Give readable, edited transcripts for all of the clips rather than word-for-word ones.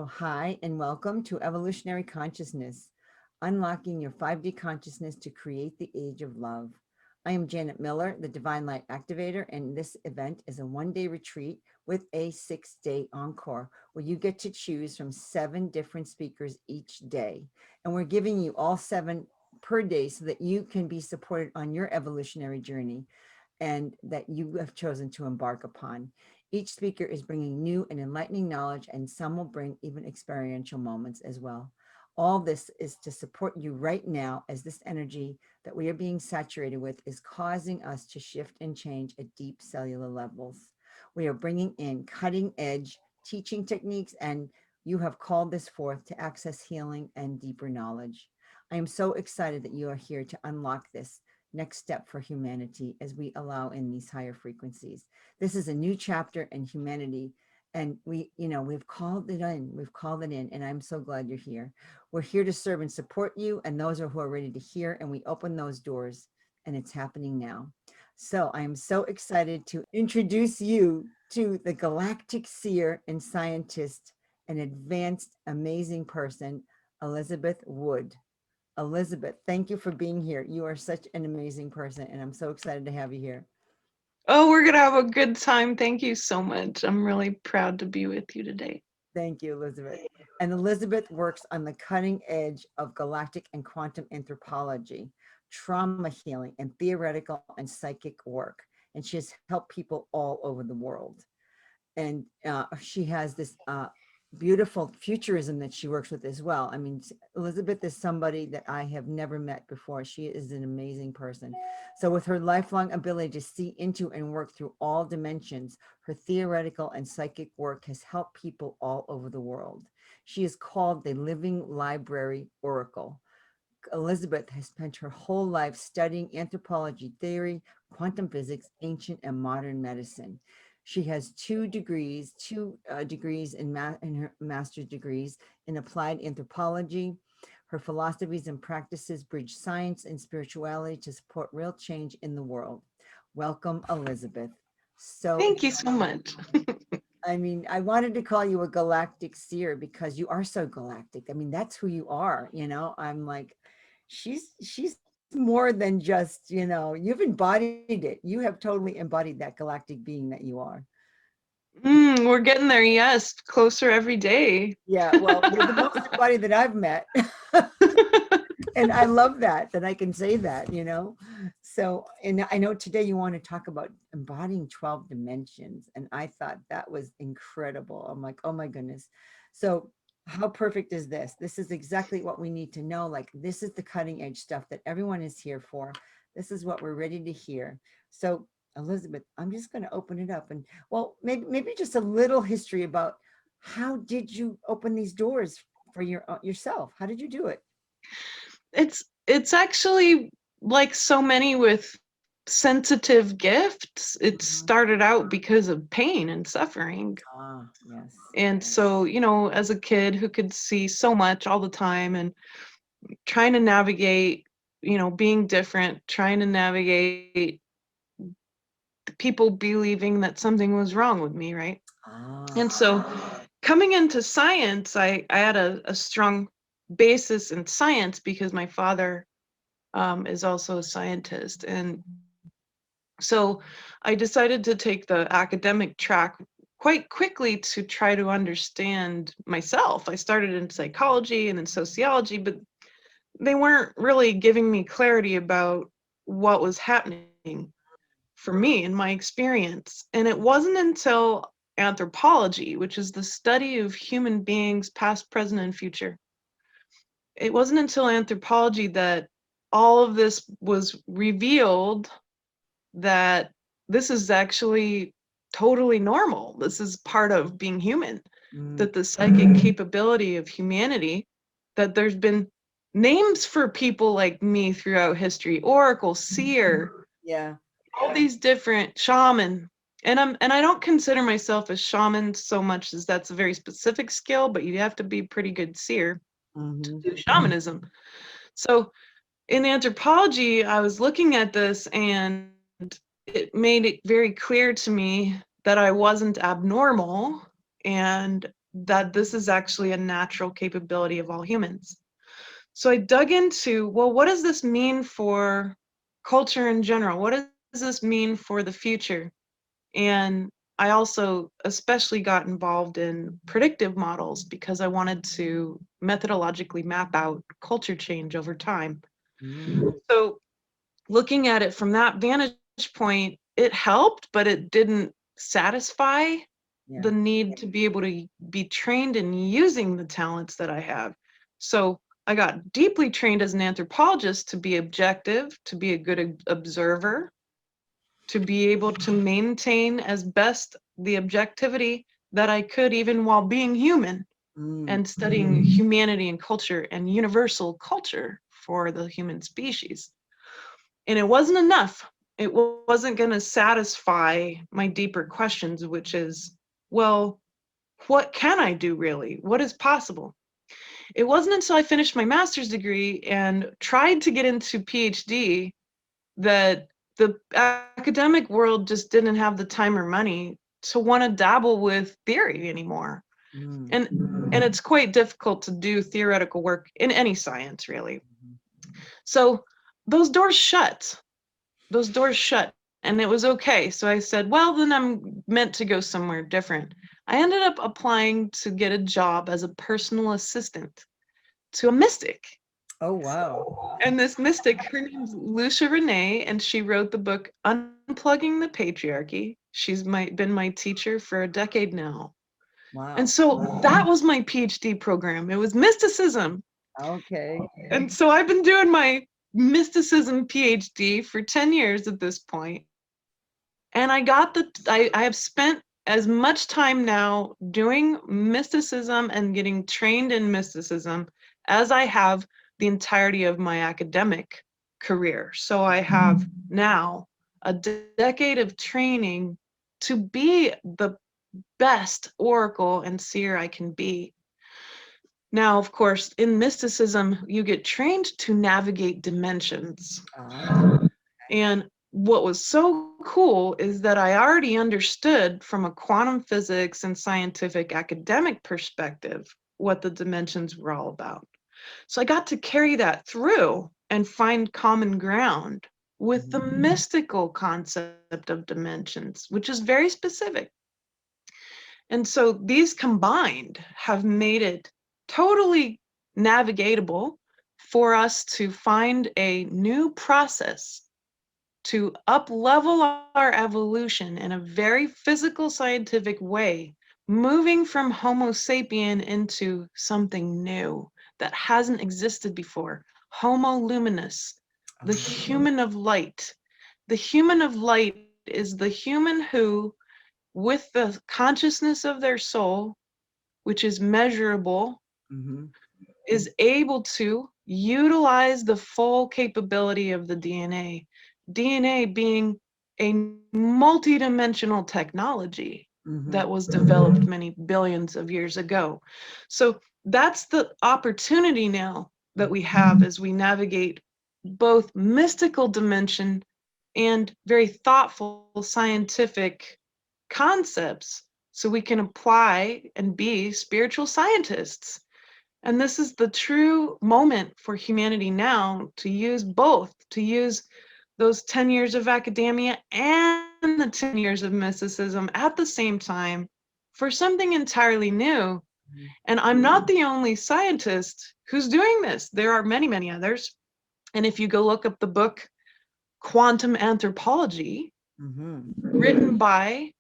So, hi, and welcome to Evolutionary Consciousness, unlocking your 5D consciousness to create the age of love. I am Janet Miller, the Divine Light Activator, and this event is a 1-day retreat with a 6-day encore where you get to choose from 7 different speakers each day. And we're giving you all 7 per day so that you can be supported on your evolutionary journey and that you have chosen to embark upon. Each speaker is bringing new and enlightening knowledge, and some will bring even experiential moments as well. All this is to support you right now, as this energy that we are being saturated with is causing us to shift and change at deep cellular levels. We are bringing in cutting edge teaching techniques, and you have called this forth to access healing and deeper knowledge. I am so excited that you are here to unlock this next step for humanity as we allow in these higher frequencies. This is a new chapter in humanity, and we've called it in, and I'm so glad you're here. We're here to serve and support you and those who are ready to hear, and we open those doors, and it's happening now. So I am so excited to introduce you to the galactic seer and scientist, an advanced, amazing person, Elizabeth Wood. Elizabeth, thank you for being here. You are such an amazing person, and I'm so excited to have you here. Oh, we're going to have a good time. Thank you so much. I'm really proud to be with you today. Thank you, Elizabeth. And Elizabeth works on the cutting edge of galactic and quantum anthropology, trauma healing, and theoretical and psychic work. And she has helped people all over the world. And she has this beautiful futurism that she works with as well. I mean, Elizabeth is somebody that I have never met before. She is an amazing person. So with her lifelong ability to see into and work through all dimensions, her theoretical and psychic work has helped people all over the world. She is called the Living Library Oracle. Elizabeth has spent her whole life studying anthropology theory, quantum physics, ancient and modern medicine. She has two degrees in her master's degrees in applied anthropology. Her philosophies and practices bridge science and spirituality to support real change in the world. Welcome, Elizabeth. So Thank you so much. I mean, I wanted to call you a galactic seer because you are so galactic. I mean, that's who you are, I'm like, she's more than just, you've embodied it. You have totally embodied that galactic being that you are. We're getting there. Yes. Closer every day. Yeah, well, you're the most embodied that I've met. And I love that I can say that. So, and I know today you want to talk about embodying 12 dimensions. And I thought that was incredible. I'm like, oh my goodness. So how perfect is this? This is exactly what we need to know. Like, this is the cutting edge stuff that everyone is here for. This is what we're ready to hear. So Elizabeth, I'm just going to open it up, and well, maybe just a little history about how did you open these doors for yourself? How did you do it? It's actually like so many with sensitive gifts. It Mhm. started out because of pain and suffering. Ah, yes. And so, as a kid who could see so much all the time and trying to navigate, being different, trying to navigate people believing that something was wrong with me, right? Ah, And so coming into science, I had a strong basis in science because my father is also a scientist. And so I decided to take the academic track quite quickly to try to understand myself. I started in psychology and in sociology, but they weren't really giving me clarity about what was happening for me in my experience. And it wasn't until anthropology, which is the study of human beings, past, present, and future. It wasn't until anthropology that all of this was revealed that this is actually totally normal. This is part of being human, mm, that the psychic capability of humanity, that there's been names for people like me throughout history, oracle, seer, yeah. all these different shaman. And I don't consider myself a shaman so much as that's a very specific skill, but you have to be pretty good seer to Hmm. do shamanism. So in anthropology, I was looking at this and it made it very clear to me that I wasn't abnormal. And that this is actually a natural capability of all humans. So I dug into, well, what does this mean for culture in general? What does this mean for the future? And I also especially got involved in predictive models because I wanted to methodologically map out culture change over time. Mm, So looking at it from that vantage point, it helped, but it didn't satisfy yeah. the need to be able to be trained in using the talents that I have. So I got deeply trained as an anthropologist to be objective, to be a good observer, to be able to maintain as best the objectivity that I could, even while being human Mm, and studying humanity and culture and universal culture for the human species. And it wasn't enough. It wasn't going to satisfy my deeper questions, which is, well, what can I do really? What is possible? It wasn't until I finished my master's degree and tried to get into PhD that the academic world just didn't have the time or money to want to dabble with theory anymore. mm, And it's quite difficult to do theoretical work in any science, really. mhm. So those doors shut. Those doors shut, and it was okay. So I said, well, then I'm meant to go somewhere different. I ended up applying to get a job as a personal assistant to a mystic. Oh, wow. And this mystic, her name's Lucia Renee, and she wrote the book Unplugging the Patriarchy. She's been my teacher for a decade now. And Wow. so that was my PhD program. It was mysticism. Okay. And so I've been doing my mysticism PhD for 10 years at this point. And I have spent as much time now doing mysticism and getting trained in mysticism as I have the entirety of my academic career. So I have now a decade of training to be the best oracle and seer I can be. Now, of course, in mysticism, you get trained to navigate dimensions. Ah, And what was so cool is that I already understood from a quantum physics and scientific academic perspective what the dimensions were all about. So I got to carry that through and find common ground with the mhm, mystical concept of dimensions, which is very specific. And so these combined have made it totally navigatable for us to find a new process to up level our evolution in a very physical scientific way, moving from Homo sapien into something new that hasn't existed before. Homo luminous, the ah, human of light. The human of light is the human who, with the consciousness of their soul, which is measurable, mhm, is able to utilize the full capability of the DNA. DNA being a multidimensional technology that mhm, was developed many billions of years ago. So that's the opportunity now that we have as we navigate both mystical dimension and very thoughtful scientific concepts so we can apply and be spiritual scientists. And this is the true moment for humanity now to use both, to use those 10 years of academia and the 10 years of mysticism at the same time for something entirely new. mhm, And I'm not the only scientist who's doing this. There are many, many others. And if you go look up the book Quantum Anthropology, mhm, written by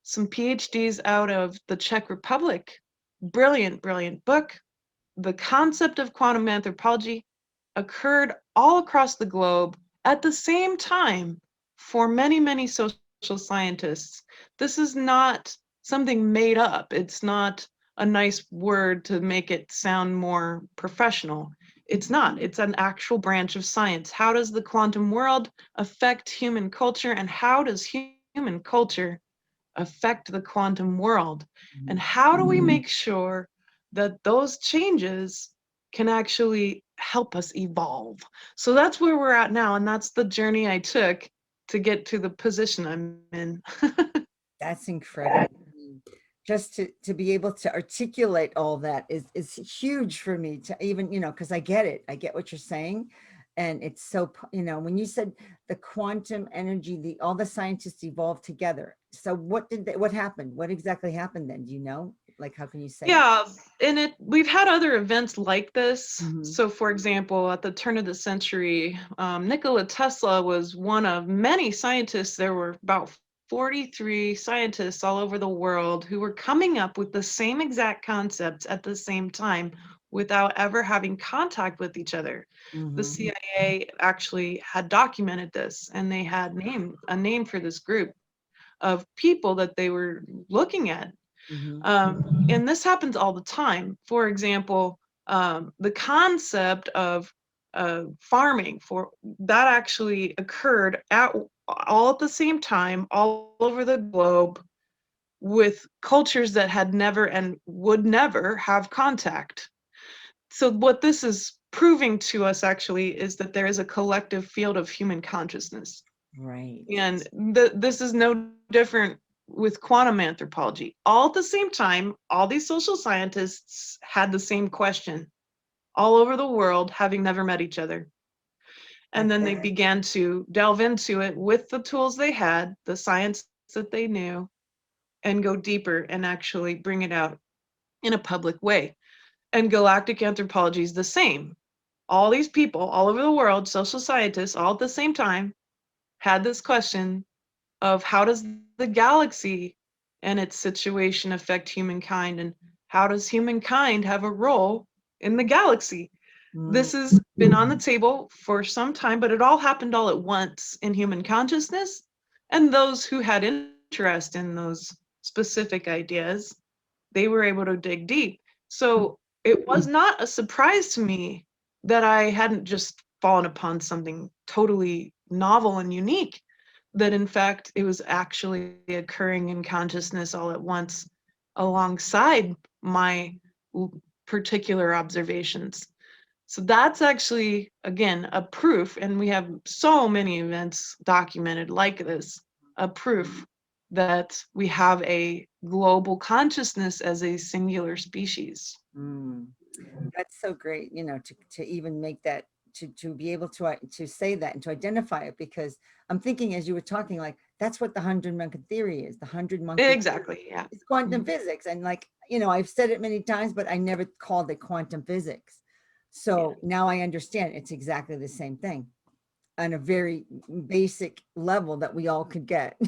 some PhDs out of the Czech Republic, brilliant, brilliant book. The concept of quantum anthropology occurred all across the globe at the same time for many, many social scientists. This is not something made up. It's not a nice word to make it sound more professional. It's not. It's an actual branch of science. How does the quantum world affect human culture, and how does human culture affect the quantum world? And mhm. how do we make sure that those changes can actually help us evolve? So that's where we're at now, and that's the journey I took to get to the position I'm in. That's incredible. just to be able to articulate all that is huge for me to even, because I get it. I get what you're saying. And it's so, when you said the quantum energy, all the scientists evolved together. So what happened? What exactly happened then? Do you know? Like, how can you say it? Yeah, and we've had other events like this. Mhm. So, for example, at the turn of the century, Nikola Tesla was one of many scientists. There were about 43 scientists all over the world who were coming up with the same exact concepts at the same time without ever having contact with each other. The Mhm. CIA actually had documented this, and they had a name for this group of people that they were looking at. Mhm. And this happens all the time. For example, the concept of farming for that actually occurred all at the same time, all over the globe, with cultures that had never and would never have contact. So what this is proving to us actually is that there is a collective field of human consciousness. Right. And this is no different with quantum anthropology. All at the same time, all these social scientists had the same question all over the world, having never met each other. And then they began to delve into it with the tools they had, the science that they knew, and go deeper and actually bring it out in a public way. And galactic anthropology is the same. All these people all over the world, social scientists, all at the same time, had this question of how does the galaxy and its situation affect humankind, and how does humankind have a role in the galaxy? Mm. This has been on the table for some time, but it all happened all at once in human consciousness, and those who had interest in those specific ideas, they were able to dig deep. So it was not a surprise to me that I hadn't just fallen upon something totally novel and unique, that in fact it was actually occurring in consciousness all at once alongside my particular observations. So that's actually, again, a proof, and we have so many events documented like this, a proof that we have a global consciousness as a singular species. Mm. That's so great, to even make that, to be able to say that and to identify it, because I'm thinking as you were talking, like, that's what the 100 monkey theory is. The 100 monkey Exactly, yeah. is quantum physics. And, like, I've said it many times, but I never called it quantum physics. So now I understand it's exactly the same thing on a very basic level that we all could get.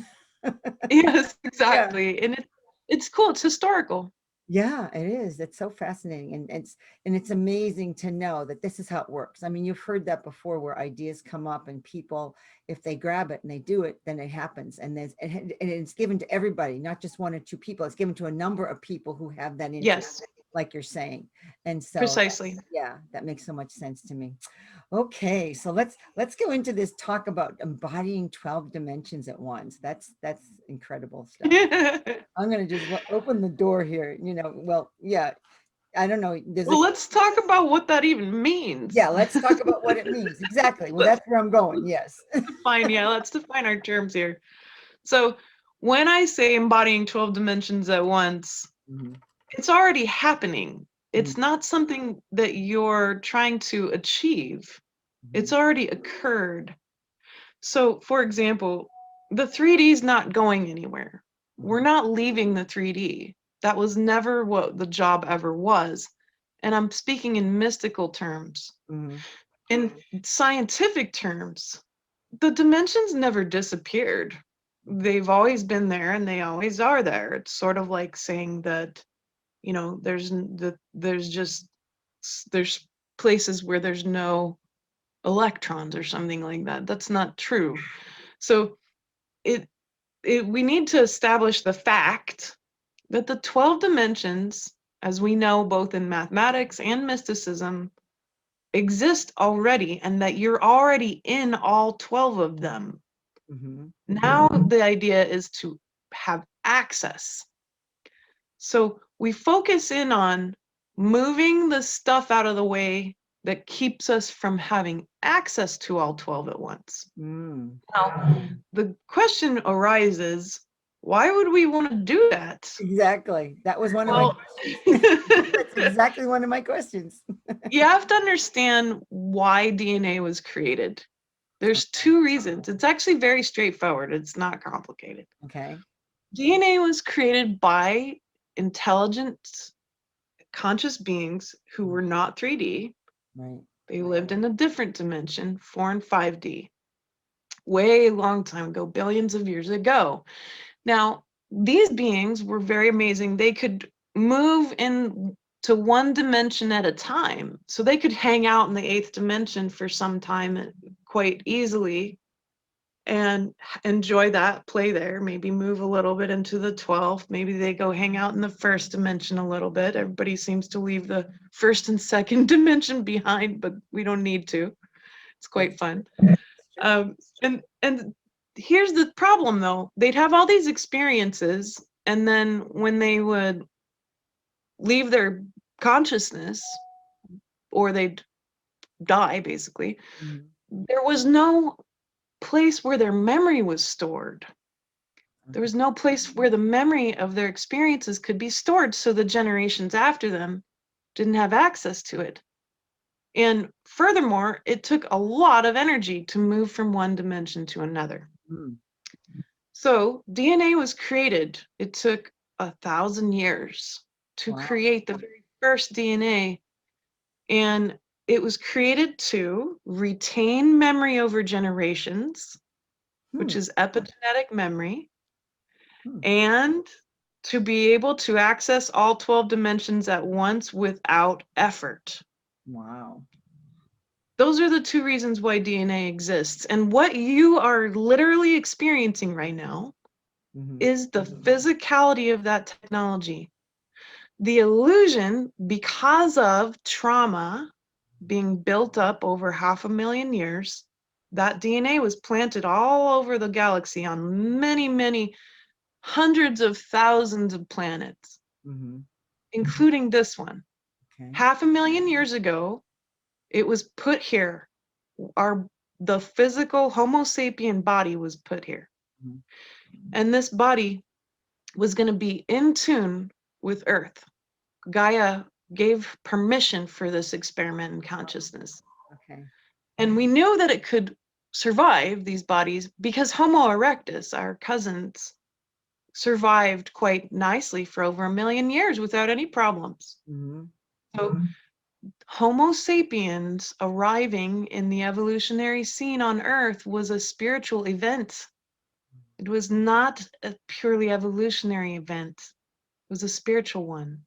Yes, Yeah. exactly. And it's cool, it's historical. Yeah, it is. It's so fascinating. And it's amazing to know that this is how it works. I mean, you've heard that before, where ideas come up and people, if they grab it and they do it, then it happens. And it's given to everybody, not just one or two people. It's given to a number of people who have that interest, Yes, like you're saying. And so, precisely. yeah, that makes so much sense to me. Okay, so let's go into this talk about embodying 12 dimensions at once. That's incredible stuff. I'm going to just open the door here, well, yeah, I don't know. Well, let's talk about what that even means. Yeah, let's talk about what it means. Exactly. Well, that's where I'm going. Yes. Let's define our terms here. So when I say embodying 12 dimensions at once, Mhm. it's already happening. Mhm. It's not something that you're trying to achieve. It's Mhm. already occurred. So, for example, the 3D is not going anywhere. We're Mhm. not leaving the 3D. That was never what the job ever was. And I'm speaking in mystical terms. Mhm. In scientific terms, the dimensions never disappeared. They've always been there and they always are there. It's sort of like saying that, there's places where there's no electrons or something like that. That's not true. So it, we need to establish the fact that the 12 dimensions, as we know both in mathematics and mysticism, exist already, and that you're already in all 12 of them. Mhm. Now the idea is to have access. So we focus in on moving the stuff out of the way that keeps us from having access to all 12 at once. Mm. Now, the question arises, why would we want to do that? Exactly. That was one of my Well, questions. That's exactly one of my questions. you have to understand why DNA was created. There's two reasons. It's actually very straightforward. It's not complicated. Okay. DNA was created by intelligent, conscious beings who were not 3D. Right. They lived in a different dimension, 4 and 5D, way long time ago, billions of years ago. Now, these beings were very amazing. They could move in to one dimension at a time. So they could hang out in the 8th dimension for some time quite easily and enjoy that, play there, maybe move a little bit into the 12th. Maybe they go hang out in the 1st dimension a little bit. Everybody seems to leave the 1st and 2nd dimension behind, but we don't need to. It's quite fun. And here's the problem though. They'd have all these experiences, and then when they would leave their consciousness, or they'd die basically, there was no place where their memory was stored. There was no place where the memory of their experiences could be stored, so the generations after them didn't have access to it. And furthermore, it took a lot of energy to move from one dimension to another. So DNA was created. It took 1,000 years to create the very first DNA. And it was created to retain memory over generations, which is epigenetic memory, and to be able to access all 12 dimensions at once without effort. Wow. Those are the two reasons why DNA exists. And what you are literally experiencing right now is the physicality of that technology. The illusion, because of trauma being built up over 500,000 years, that DNA was planted all over the galaxy on many, many hundreds of thousands of planets, including this one. 500,000 years ago, it was put here. The physical Homo sapien body was put here. And this body was going to be in tune with Earth. Gaia gave permission for this experiment in consciousness. And we knew that it could survive these bodies because Homo erectus, our cousins, survived quite nicely for over 1,000,000 years without any problems. So Homo sapiens arriving in the evolutionary scene on Earth was a spiritual event. It was not a purely evolutionary event. It was a spiritual one.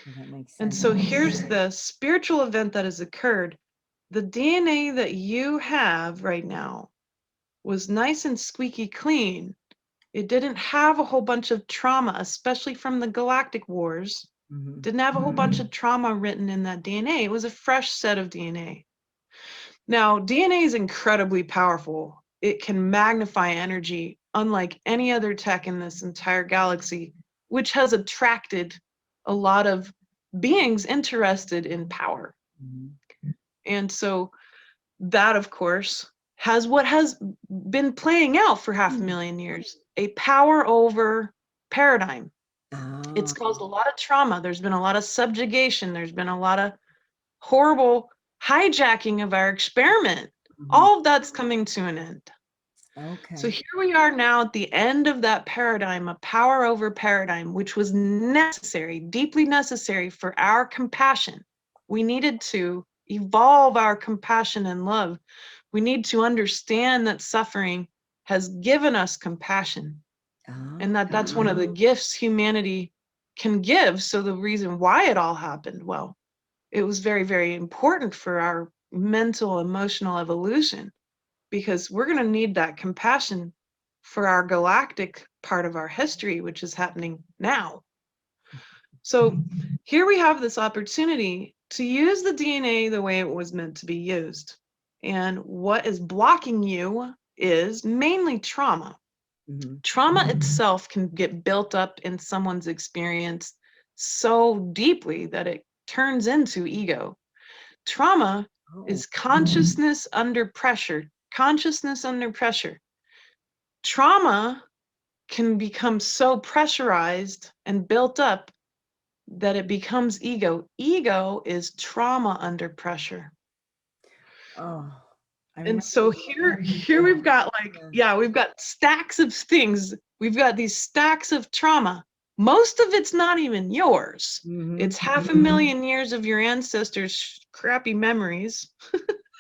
That makes sense. And so here's the spiritual event that has occurred. The DNA that you have right now was nice and squeaky clean. It didn't have a whole bunch of trauma, especially from the galactic wars. Didn't have a whole bunch of trauma written in that DNA. It was a fresh set of DNA. Now, DNA is incredibly powerful. It can magnify energy unlike any other tech in this entire galaxy, which has attracted a lot of beings interested in power. And so that, of course, has what has been playing out for 500,000 years, a power over paradigm. It's caused a lot of trauma. There's been a lot of subjugation. There's been a lot of horrible hijacking of our experiment. All of that's coming to an end. So here we are now at the end of that paradigm, a power over paradigm, which was necessary, deeply necessary for our compassion. We needed to evolve our compassion and love. We need to understand that suffering has given us compassion, and that's one of the gifts humanity can give. So the reason why it all happened, well, it was very, very important for our mental, emotional evolution, because we're going to need that compassion for our galactic part of our history, which is happening now. So here we have this opportunity to use the DNA the way it was meant to be used. And what is blocking you is mainly trauma. Trauma itself can get built up in someone's experience so deeply that it turns into ego. Trauma is consciousness under pressure. Consciousness under pressure. Trauma can become so pressurized and built up that it becomes ego. Ego is trauma under pressure. Oh, I And remember. so here we've got like, we've got stacks of things. We've got these stacks of trauma. Most of it's not even yours. Mhm. It's 500,000 years of your ancestors' crappy memories.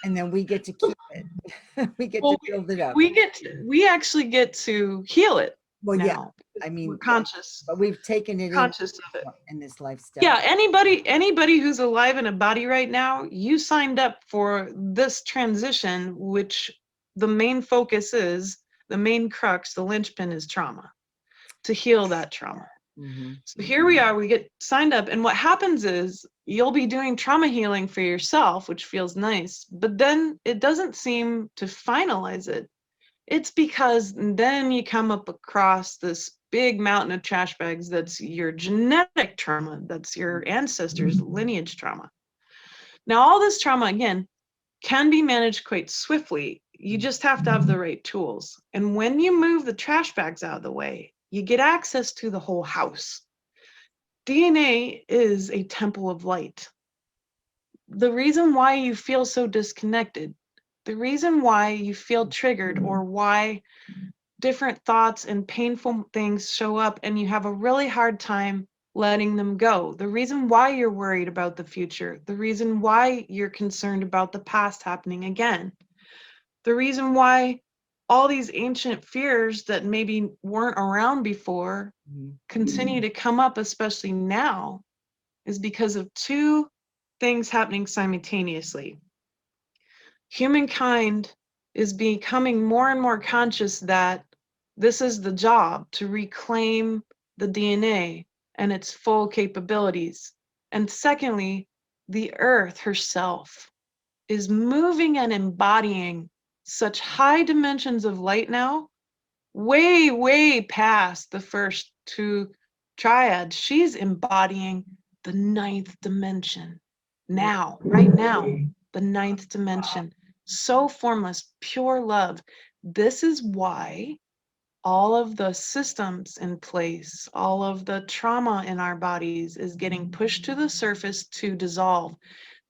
And then we get to keep it. We get Well, to build it up. we actually get to heal it Well, yeah, now. I We're mean, conscious but we've taken it conscious of it. in this lifestyle. Yeah, anybody who's alive in a body right now, you signed up for this transition, which the main focus is, the main crux, the linchpin is trauma, to heal that trauma. Mhm. So here we are, we get signed up, and what happens is you'll be doing trauma healing for yourself, which feels nice, but then it doesn't seem to finalize it. It's because then you come up across this big mountain of trash bags that's your genetic trauma, that's your ancestors' lineage trauma. Now, all this trauma, again, can be managed quite swiftly. You just have to have the right tools. And when you move the trash bags out of the way, you get access to the whole house. DNA is a temple of light. The reason why you feel so disconnected, the reason why you feel triggered, or why different thoughts and painful things show up and you have a really hard time letting them go. The reason why you're worried about the future, the reason why you're concerned about the past happening again, the reason why all these ancient fears that maybe weren't around before continue to come up, especially now, is because of two things happening simultaneously. Humankind is becoming more and more conscious that this is the job, to reclaim the DNA and its full capabilities. And secondly, the earth herself is moving and embodying such high dimensions of light now, way, way past the first two triads. She's embodying the ninth dimension now, right now, the ninth dimension. So formless, pure love. This is why all of the systems in place, all of the trauma in our bodies is getting pushed to the surface to dissolve.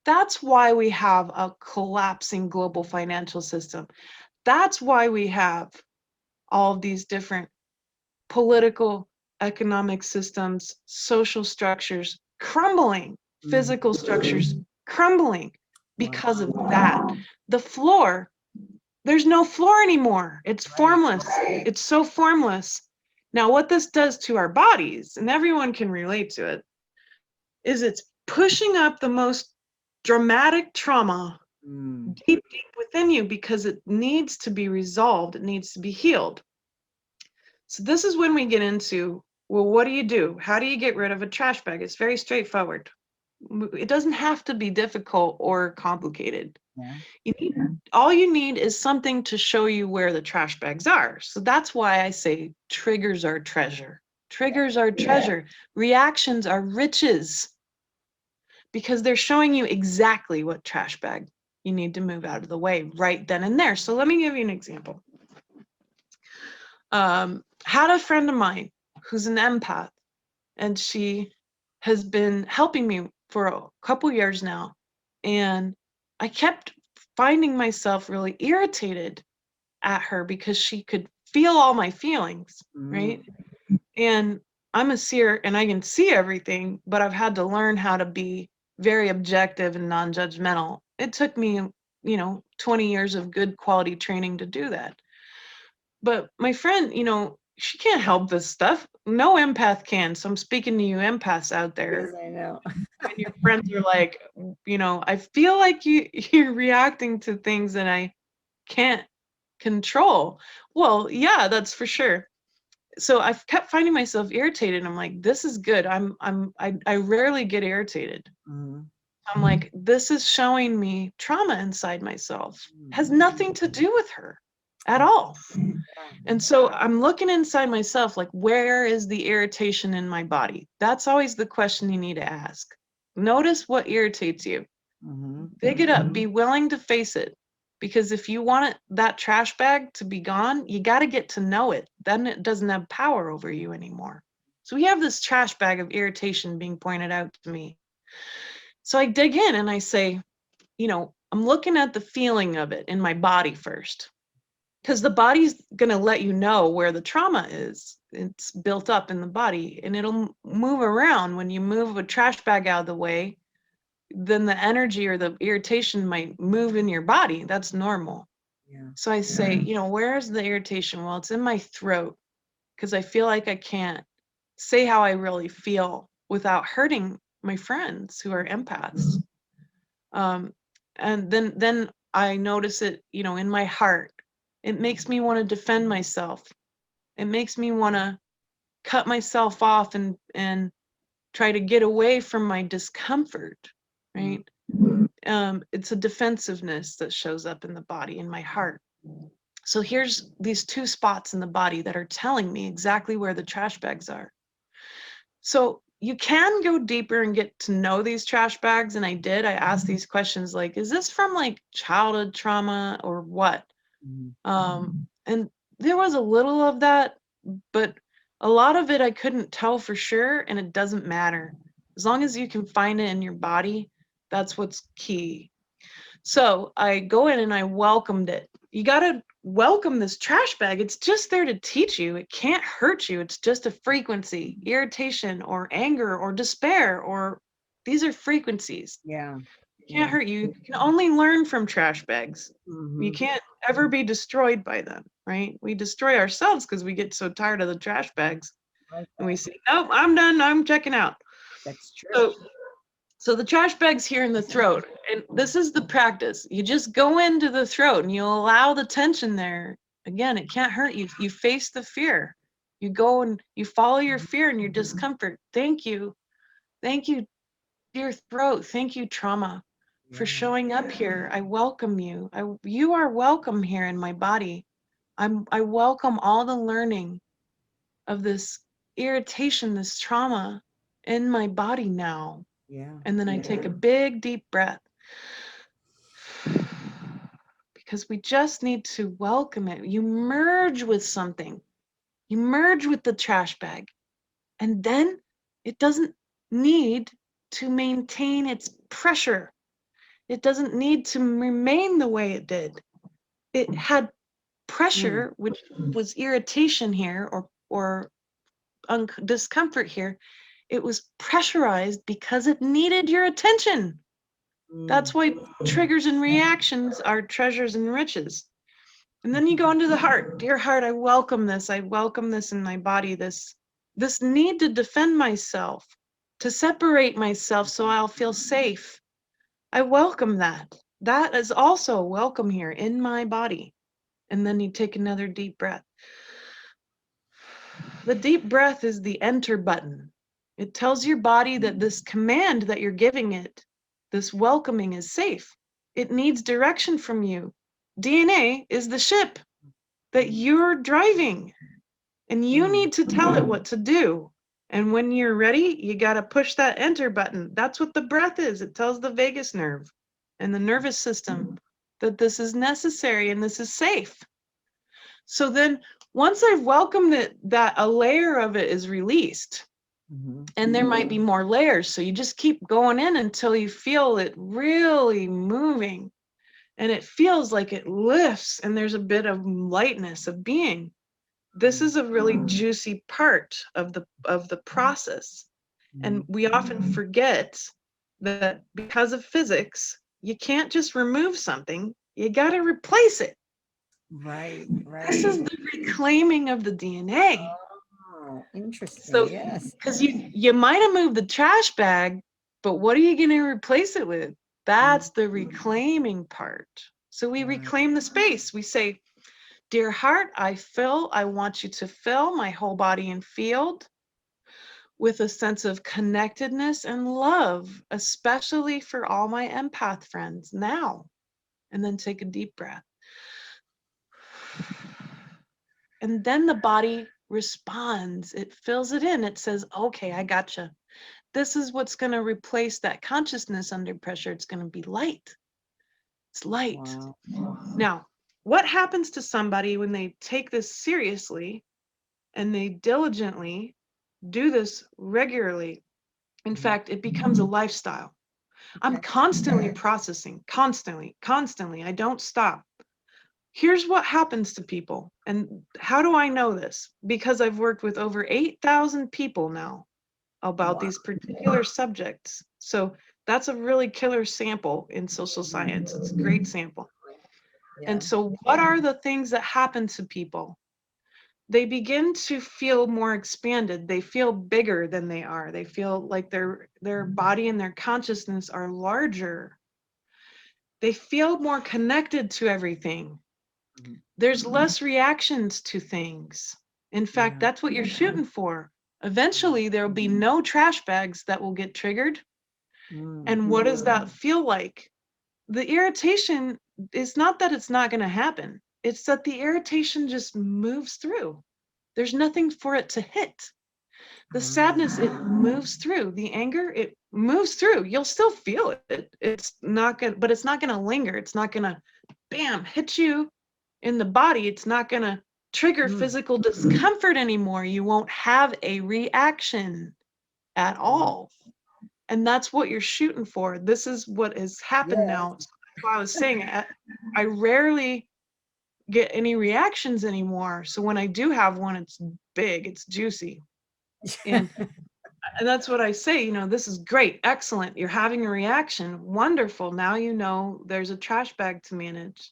That's why we have a collapsing global financial system. That's why we have all of these different political, economic systems, social structures crumbling, physical structures crumbling because of that. The floor, there's no floor anymore. It's formless. It's so formless. Now, what this does to our bodies, and everyone can relate to it, is it's pushing up the most dramatic trauma deep, deep within you, because it needs to be resolved. It needs to be healed. So this is when we get into, well, what do you do? How do you get rid of a trash bag? It's very straightforward. It doesn't have to be difficult or complicated. All you need is something to show you where the trash bags are. So that's why I say triggers are treasure. Triggers are treasure. Reactions are riches, because they're showing you exactly what trash bag you need to move out of the way right then and there. So let me give you an example. Had a friend of mine who's an empath, and she has been helping me for a couple years now. And I kept finding myself really irritated at her because she could feel all my feelings, right? And I'm a seer and I can see everything, but I've had to learn how to be very objective and non-judgmental. It took me, 20 years of good quality training to do that. But my friend, she can't help this stuff. No empath can. So I'm speaking to you empaths out there. Yes, I know. When your friends are like, I feel like you're reacting to things that I can't control. Well, yeah, that's for sure. So I've kept finding myself irritated. I'm like, this is good. I rarely get irritated. I'm like, this is showing me trauma inside myself. Has nothing to do with her at all. And so I'm looking inside myself, like, where is the irritation in my body? That's always the question you need to ask. Notice what irritates you. Dig it up. Be willing to face it. Because if you want that trash bag to be gone, you got to get to know it. Then it doesn't have power over you anymore. So we have this trash bag of irritation being pointed out to me. So I dig in and I say, I'm looking at the feeling of it in my body first, because the body's going to let you know where the trauma is. It's built up in the body, and it'll move around. When you move a trash bag out of the way, then the energy or the irritation might move in your body. That's normal. Yeah. So I say, where's the irritation? Well, it's in my throat, because I feel like I can't say how I really feel without hurting my friends who are empaths. And then I notice it, in my heart. It makes me want to defend myself. It makes me want to cut myself off and try to get away from my discomfort, right? It's a defensiveness that shows up in the body, in my heart. So here's these two spots in the body that are telling me exactly where the trash bags are. So you can go deeper and get to know these trash bags. And I did. I asked these questions like, is this from like childhood trauma or what? And there was a little of that, but a lot of it I couldn't tell for sure. And it doesn't matter. As long as you can find it in your body, that's what's key. So I go in and I welcomed it. You got to welcome this trash bag. It's just there to teach you. It can't hurt you. It's just a frequency, irritation or anger or despair, or these are frequencies. Yeah. It can't hurt you. You can only learn from trash bags. You can't ever be destroyed by them, right? We destroy ourselves because we get so tired of the trash bags. And we say, nope, I'm done. I'm checking out. That's true. So the trash bag's here in the throat, and this is the practice. You just go into the throat and you allow the tension there. Again, it can't hurt you. You face the fear. You go and you follow your fear and your discomfort. Thank you. Thank you, dear throat. Thank you, trauma, for showing up here. I welcome you. You are welcome here in my body. I welcome all the learning of this irritation, this trauma in my body now. Yeah. And then I take a big, deep breath, because we just need to welcome it. You merge with something. You merge with the trash bag. And then it doesn't need to maintain its pressure. It doesn't need to remain the way it did. It had pressure, which was irritation here or discomfort here. It was pressurized because it needed your attention. That's why triggers and reactions are treasures and riches. And then you go into the heart. Dear heart, I welcome this. I welcome this in my body. This need to defend myself, to separate myself so I'll feel safe. I welcome that. That is also welcome here in my body. And then you take another deep breath. The deep breath is the enter button. It tells your body that this command that you're giving it, this welcoming, is safe. It needs direction from you. DNA is the ship that you're driving, and you need to tell it what to do. And when you're ready, you got to push that enter button. That's what the breath is. It tells the vagus nerve and the nervous system that this is necessary and this is safe. So then once I've welcomed it, that a layer of it is released. And there might be more layers. So you just keep going in until you feel it really moving. And it feels like it lifts and there's a bit of lightness of being. This is a really juicy part of the process. And we often forget that because of physics, you can't just remove something, you got to replace it. Right. This is the reclaiming of the DNA. Oh, interesting. So, yes. because you might have moved the trash bag, but what are you going to replace it with? That's the reclaiming part. So we reclaim the space. We say, dear heart, I want you to fill my whole body and field with a sense of connectedness and love, especially for all my empath friends now. And then take a deep breath. And then the body responds. It fills it in. It says, okay, I gotcha. This is what's going to replace that consciousness under pressure. It's going to be light. It's light. Wow. Now, what happens to somebody when they take this seriously and they diligently do this regularly? In Mhm. fact, it becomes a lifestyle. I'm Okay. constantly processing, constantly. I don't stop. Here's what happens to people. And how do I know this? Because I've worked with over 8,000 people now about Wow. these particular subjects. So that's a really killer sample in social science. It's a great sample. Yeah. And so, what are the things that happen to people? They begin to feel more expanded. They feel bigger than they are. They feel like their body and their consciousness are larger. They feel more connected to everything. Mhm. There's less reactions to things. In fact, Yeah. that's what you're shooting for. Mm. Eventually, there will be no trash bags that will get triggered. Mm. And what does that feel like? The irritation is not that it's not going to happen, it's that the irritation just moves through. There's nothing for it to hit. The sadness, it moves through. The anger, it moves through. You'll still feel it. It's not going, but it's not going to linger. It's not going to, bam, hit you in the body. It's not going to trigger Mm. physical discomfort anymore. You won't have a reaction at Wow. all. And that's what you're shooting for. This is what has happened Yes. now. So that's why I was saying I rarely get any reactions anymore. So when I do have one, it's big, it's juicy. And that's what I say, this is great, excellent. You're having a reaction. Wonderful. Now you know there's a trash bag to manage.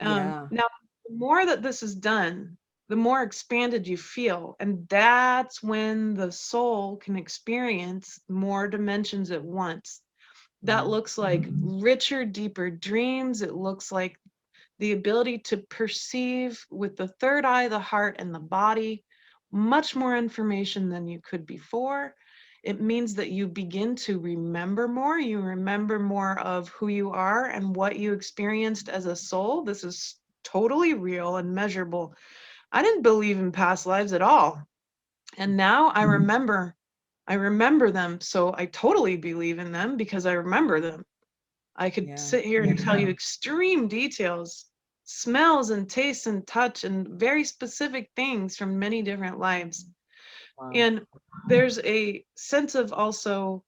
Yeah. Now, the more that this is done, the more expanded you feel. And that's when the soul can experience more dimensions at once. That Mhm. looks like richer, deeper dreams. It looks like the ability to perceive with the third eye, the heart, and the body, much more information than you could before. It means that you begin to remember more. You remember more of who you are and what you experienced as a soul. This is totally real and measurable. I didn't believe in past lives at all. And now I remember them. So I totally believe in them because I remember them. I could Yeah. sit here and tell you extreme details, smells and tastes and touch and very specific things from many different lives. Wow. And there's a sense of also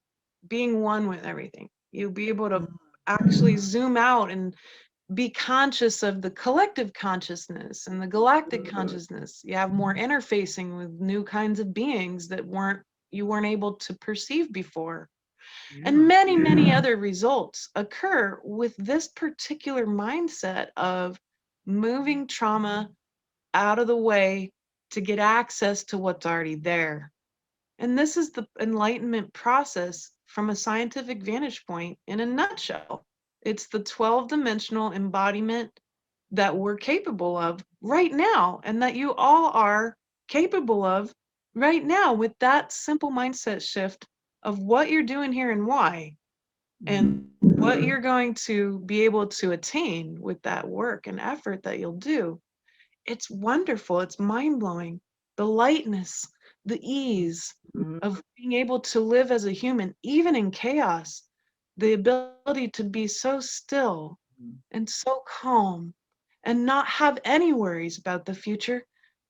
being one with everything. You'll be able to Mm. actually zoom out and be conscious of the collective consciousness and the galactic consciousness. You have more interfacing with new kinds of beings that you weren't able to perceive before. And Mm. many other results occur with this particular mindset of moving trauma out of the way to get access to what's already there. And this is the enlightenment process from a scientific vantage point in a nutshell. It's the 12-dimensional embodiment that we're capable of right now, and that you all are capable of right now with that simple mindset shift of what you're doing here and why, Mhm. and what you're going to be able to attain with that work and effort that you'll do. It's wonderful. It's mind blowing. The lightness, the ease Mhm. of being able to live as a human, even in chaos, the ability to be so still Mhm. and so calm and not have any worries about the future.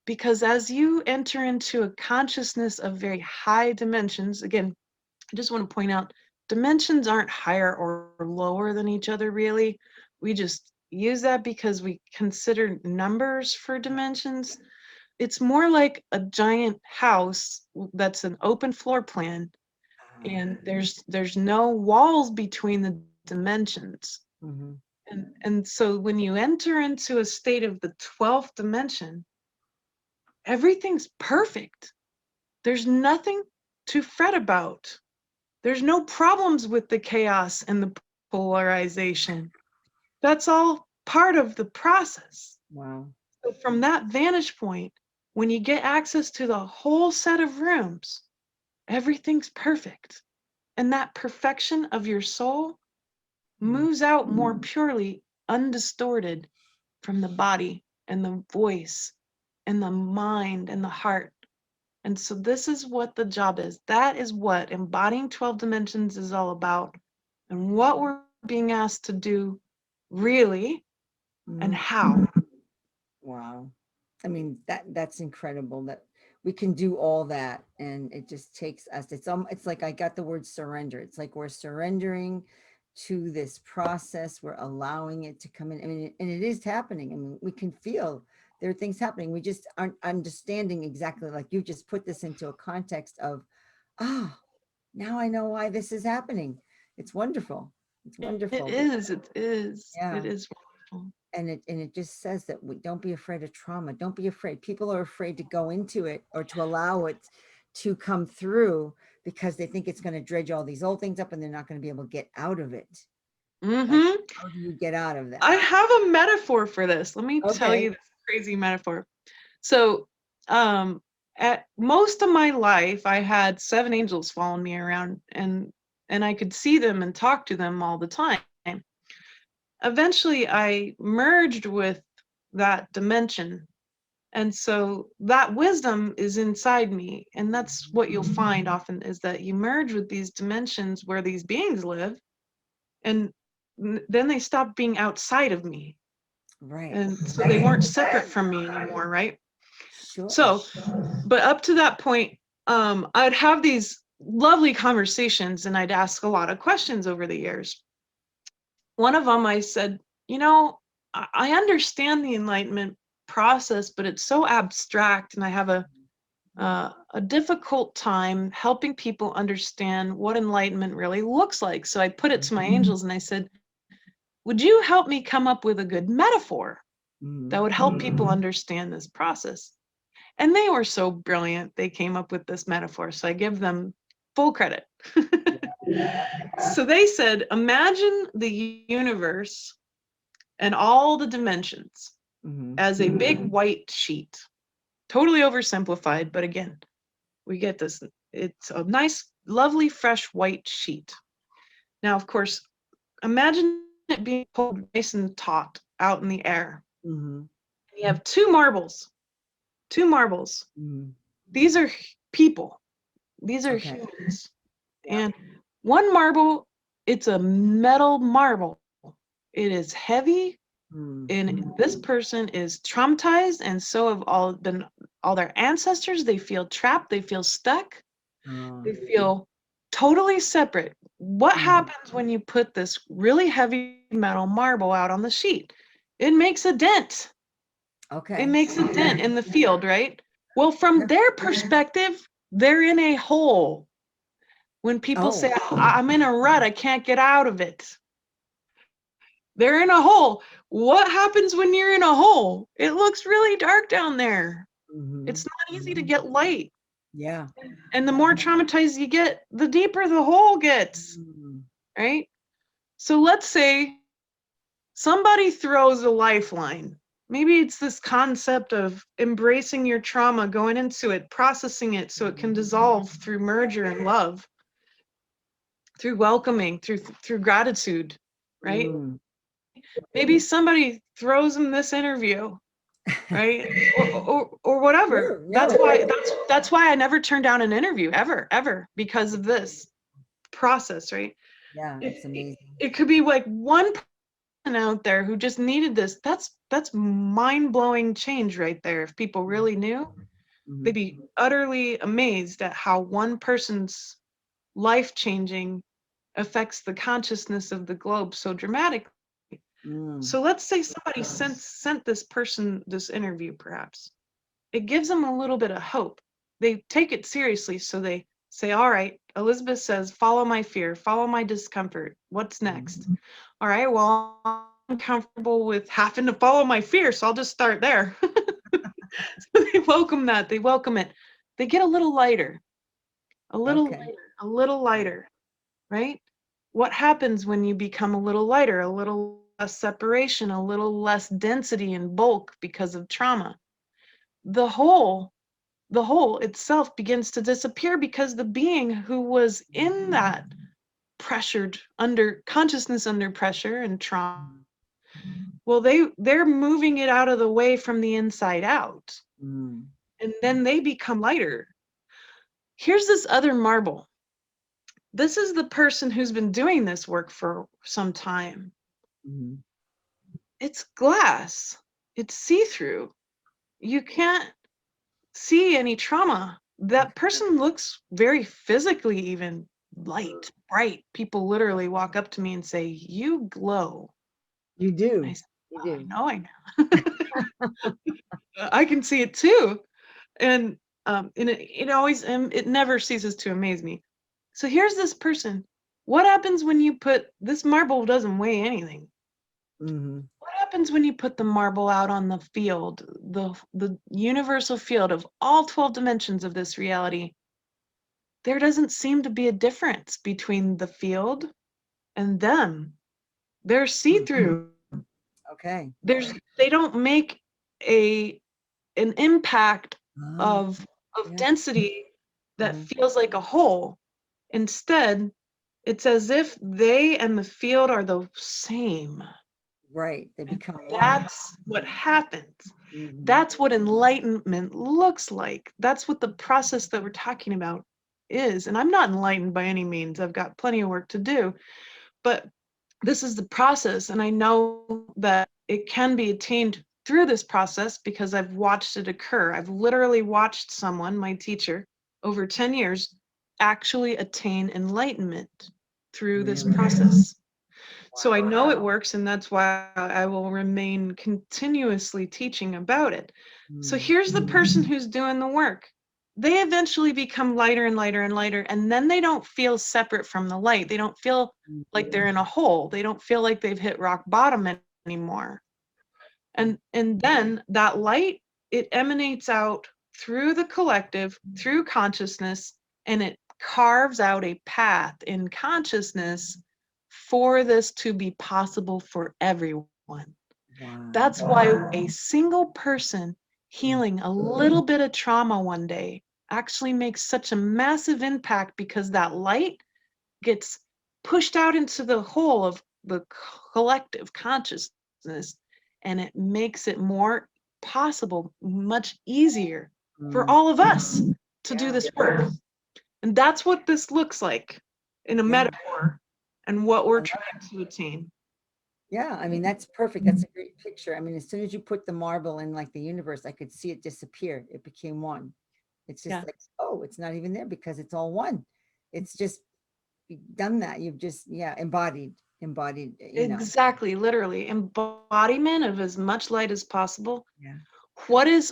Because as you enter into a consciousness of very high dimensions, again, I just want to point out dimensions aren't higher or lower than each other, really. We just use that because we consider numbers for dimensions. It's more like a giant house that's an open floor plan, Ah. and there's no walls between the dimensions. Mhm. And so when you enter into a state of the 12th dimension, everything's perfect. There's nothing to fret about. There's no problems with the chaos and the polarization. That's all part of the process. Wow. So from that vantage point, when you get access to the whole set of rooms, everything's perfect. And that perfection of your soul Mm. moves out more purely, undistorted from the body and the voice and the mind and the heart. And so this is what the job is. That is what embodying 12 dimensions is all about, and what we're being asked to do really, and Mhm. how. Wow. I mean, that's incredible that we can do all that, and it just takes us. It's like I got the word surrender. It's like we're surrendering to this process. We're allowing it to come in. I mean, and it is happening. I mean, we can feel there are things happening. We just aren't understanding exactly, like you just put this into a context of, ah, now I know why this is happening. It's wonderful. It's It wonderful. is, it is, it Yeah. is wonderful. And it just says that we don't be afraid of trauma. Don't be afraid. People are afraid to go into it or to allow it to come through because they think it's going to dredge all these old things up and they're not going to be able to get out of it. Like, Hmm. how do you get out of I that? have a metaphor for this. Let me tell you Okay. this crazy metaphor. So, at most of my life, I had 7 angels following me around, and I could see them and talk to them all the time. Eventually, I merged with that dimension, and so that wisdom is inside me, and that's what you'll find often is that you merge with these dimensions where these beings live, and then they stop being outside of me, Right. and so they weren't separate from me anymore, right? Sure. So, but up to that point, I'd have these lovely conversations and I'd ask a lot of questions over the years. One of them, I said, you know, I understand the enlightenment process, but it's so abstract, and I have a difficult time helping people understand what enlightenment really looks like. So I put it to my angels and I said, would you help me come up with a good metaphor that Mhm. would help people understand this process? And they were so brilliant. They came up with this metaphor. So I give them full credit. Yeah. So they said, imagine the universe and all the dimensions Mhm. as a big white sheet. Totally oversimplified, but again, we get this. It's a nice, lovely, fresh white sheet. Now, of course, imagine it being pulled nice and taut out in the air. Mhm. You have two marbles, two marbles. Mhm. These are people. These are Okay. humans. Yeah. And one marble, it's a metal marble. It is heavy, Mm. and this person is traumatized, and so have all their ancestors. They feel trapped, they feel stuck, Oh. they feel totally separate. What Mhm. happens when you put this really heavy metal marble out on the sheet? It makes a dent. It Okay. makes a dent in the field, right? Well, from their perspective, they're in a hole. When people Oh. say, I'm in a rut, I can't get out of it, they're in a hole. What happens when you're in a hole? It looks really dark down there. It's Mhm. not easy to Mhm. get light. Yeah. And the more traumatized you get, the deeper the hole gets, Mm. right? So let's say somebody throws a lifeline. Maybe it's this concept of embracing your trauma, going into it, processing it so it can dissolve through merger and love, through welcoming, through gratitude, right? Mm. Maybe somebody throws them this interview, right? Or whatever. Sure. That's No. why that's why I never turn down an interview ever because of this process, right? Yeah, It, it's it, amazing. it could be like one person out there who just needed this. That's mind-blowing change right there. If people really knew, they'd Mhm. be utterly amazed at how one person's life-changing affects the consciousness of the globe so dramatically. Mm. So let's say somebody sent this person this interview, perhaps. It gives them a little bit of hope. They take it seriously, so they say, all right, Elizabeth says, follow my fear, follow my discomfort. What's next? Mhm. All right, well, I'm comfortable with having to follow my fear, so I'll just start there. So they welcome that, they welcome it. They get a little lighter, a little Okay. lighter, a little lighter, right? What happens when you become a little lighter, a little less separation, a little less density and bulk because of trauma? The whole, the whole itself begins to disappear because the being who was in that pressured under consciousness under pressure and trauma, well, they're moving it out of the way from the inside out, Mm. and then they become lighter. Here's this other marble. This is the person who's been doing this work for some time. Mhm. it's glass. It's see-through. You can't see any trauma. That person looks very physically even light, bright. People literally walk up to me and say, "You glow." You I do. said, You "I do. know, I know." I can see it too. And it always, it never ceases to amaze me. So here's this person. What happens when you put this marble? Doesn't weigh anything. Hmm. What happens when you put the marble out on the field, the universal field of all 12 dimensions of this reality? There doesn't seem to be a difference between the field and them. They're see-through. Okay. They don't make a an impact Ah, of yeah. density that Mhm. feels like a whole. Instead, it's as if they and the field are the same. Right. They become one. That's what happens. Hmm. That's what enlightenment looks like. That's what the process that we're talking about is. And I'm not enlightened by any means. I've got plenty of work to do, but this is the process. And I know that it can be attained through this process because I've watched it occur. I've literally watched someone, my teacher, over 10 years, actually attain enlightenment through this Really? process. So I Wow. know it works, and that's why I will remain continuously teaching about it. So Mm. here's the person who's doing the work. They eventually become lighter and lighter and lighter, and then they don't feel separate from the light. They don't feel like they're in a hole. They don't feel like they've hit rock bottom anymore. And then that light, it emanates out through the collective, through consciousness, and it carves out a path in consciousness for this to be possible for everyone. Wow. That's why a single person Mm. healing a little bit of trauma one day actually makes such a massive impact, because that light gets pushed out into the whole of the collective consciousness, and it makes it more possible, much easier for Mm. all of us to do Yeah. this work. And that's what this looks like in a Yeah. metaphor, and what we're I love trying to attain. Yeah, I mean, that's perfect. That's a great picture. I mean, as soon as you put the marble in like the universe, I could see it disappear. It became one. It's just Yeah, like, oh, it's not even there because it's all one. It's just done that. You've just, yeah, embodied. exactly, literally embodiment of as much light as possible. Yeah. What is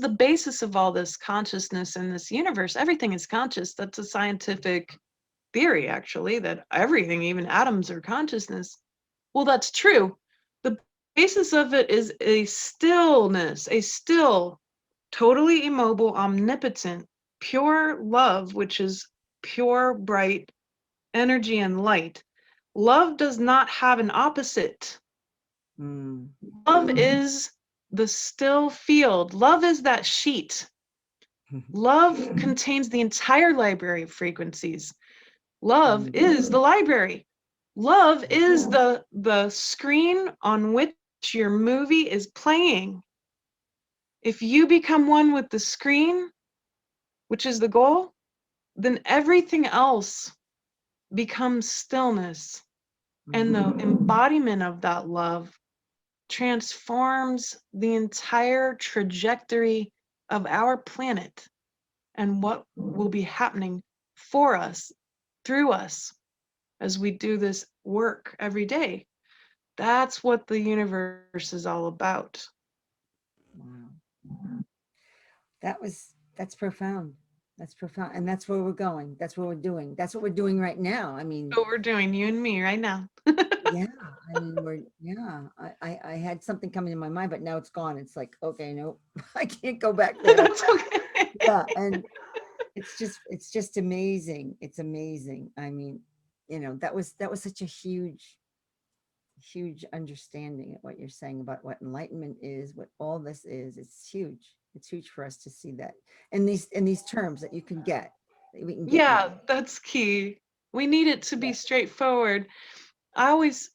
the basis of all this consciousness in this universe? Everything is conscious. That's a scientific theory, actually, that everything, even atoms, are consciousness. Well, that's true. The basis of it is a stillness, a still, totally immobile, omnipotent, pure love, which is pure, bright energy and light. Love does not have an opposite. Mm. Love is the still field. Love is that sheet. Love contains the entire library of frequencies. Love Mm. is the library. Love is the screen on which your movie is playing. If you become one with the screen, which is the goal, then everything else becomes stillness. And the Mm. embodiment of that love transforms the entire trajectory of our planet and what will be happening for us, through us, as we do this work every day. That's what the universe is all about. Wow. That's profound. That's profound. And that's where we're going. That's what we're doing. That's what we're doing right now. I mean, What we're doing, you and me, right now. yeah, I mean, yeah, I had something coming in my mind, but now it's gone. It's like, okay, no, I can't go back there. That's okay. Yeah. And it's just amazing. It's amazing. I mean, that was such a huge understanding of what you're saying about what enlightenment is, what all this is. It's huge. It's huge for us to see that. And these terms that you can get, that we can get now. Yeah, that's key. We need it to Yeah. be straightforward. I always,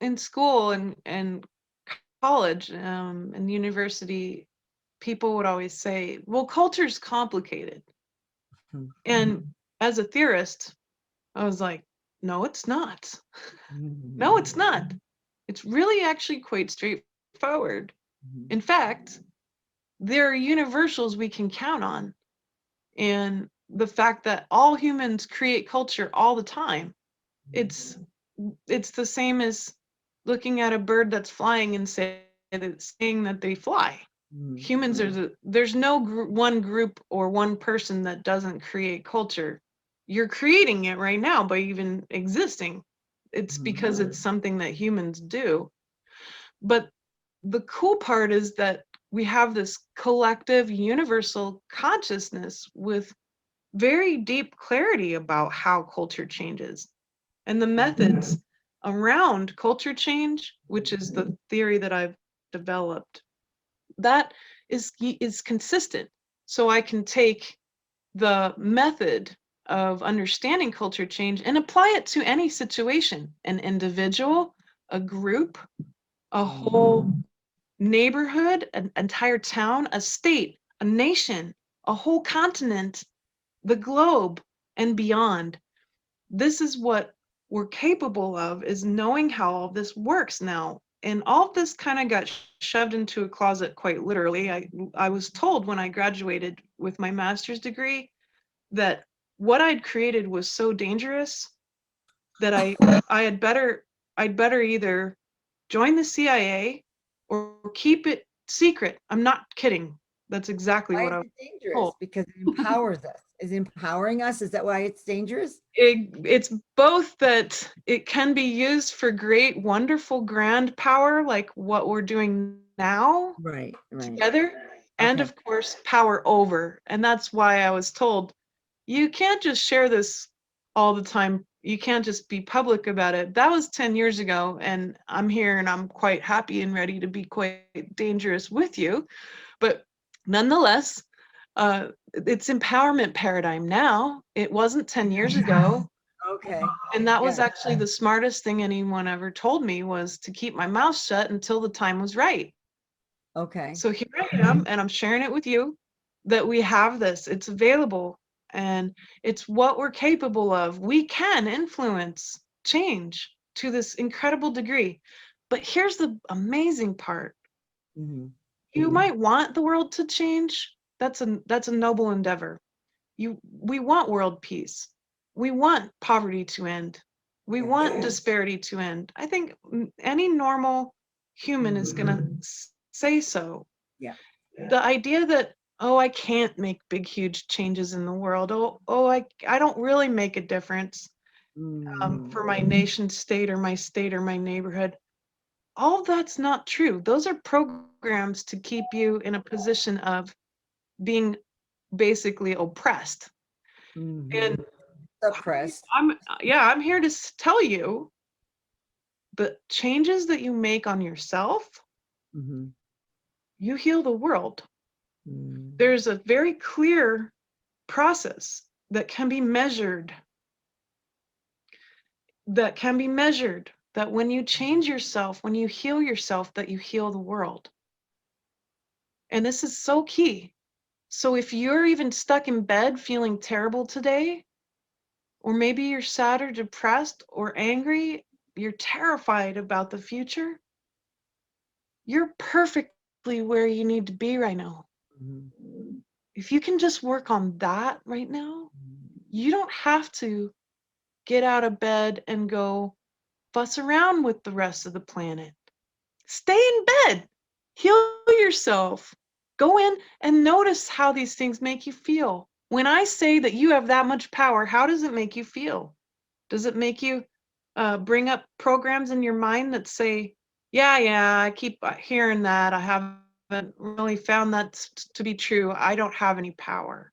in school and college, and university, people would always say, well, culture's complicated. Mhm. And as a theorist, I was like, no, it's not. No, Mhm. it's not. It's really actually quite straightforward. Mhm. In fact, there are universals we can count on. And the fact that all humans create culture all the time, it's the same as looking at a bird that's flying and saying that they fly. Mhm. Humans are there's no one group or one person that doesn't create culture. You're creating it right now by even existing. It's Mhm. because it's something that humans do. But the cool part is that we have this collective universal consciousness with very deep clarity about how culture changes and the methods around culture change, which is the theory that I've developed. That is consistent. So I can take the method of understanding culture change and apply it to any situation, an individual, a group, a whole neighborhood, an entire town, a state, a nation, a whole continent, the globe, and beyond. This is what we're capable of, is knowing how all this works now. And all of this kind of got shoved into a closet quite literally. I was told when I graduated with my master's degree that what I'd created was so dangerous that I'd better either join the CIA or keep it secret. I'm not kidding. That's exactly Why what is I was it dangerous? told. Because it empowers us. Is it empowering us? Is that why it's dangerous? It's both that it can be used for great, wonderful, grand power, like what we're doing now Right, right. together, and Okay. of course, power over. And that's why I was told you can't just share this all the time. You can't just be public about it. That was 10 years ago, and I'm here and I'm quite happy and ready to be quite dangerous with you. But nonetheless, it's empowerment paradigm now. It wasn't 10 years ago. Okay. And that was Yeah. actually the smartest thing anyone ever told me, was to keep my mouth shut until the time was right. Okay. So here I am, and I'm sharing it with you that we have this, it's available, and it's what we're capable of. We can influence change to this incredible degree. But here's the amazing part. Mhm. You might want the world to change. That's a noble endeavor. We want world peace. We want poverty to end. We Yes. want disparity to end. I think any normal human is going to say so. Yeah. The idea that, oh, I can't make big huge changes in the world, I don't really make a difference Mm. for my nation state or my neighborhood, all that's not true. Those are programs to keep you in a position of being basically oppressed. Mhm. And Suppressed. I'm here to tell you the changes that you make on yourself, Mhm. you heal the world. Mm. There's a very clear process that can be measured, that when you change yourself, when you heal yourself, that you heal the world. And this is so key. So if you're even stuck in bed feeling terrible today, or maybe you're sad or depressed or angry, you're terrified about the future, you're perfectly where you need to be right now. Mhm. If you can just work on that right now, you don't have to get out of bed and go fuss around with the rest of the planet. Stay in bed, heal yourself, go in and notice how these things make you feel. When I say that you have that much power, how does it make you feel? Does it make you bring up programs in your mind that say, yeah, I keep hearing that. I haven't really found that to be true. I don't have any power.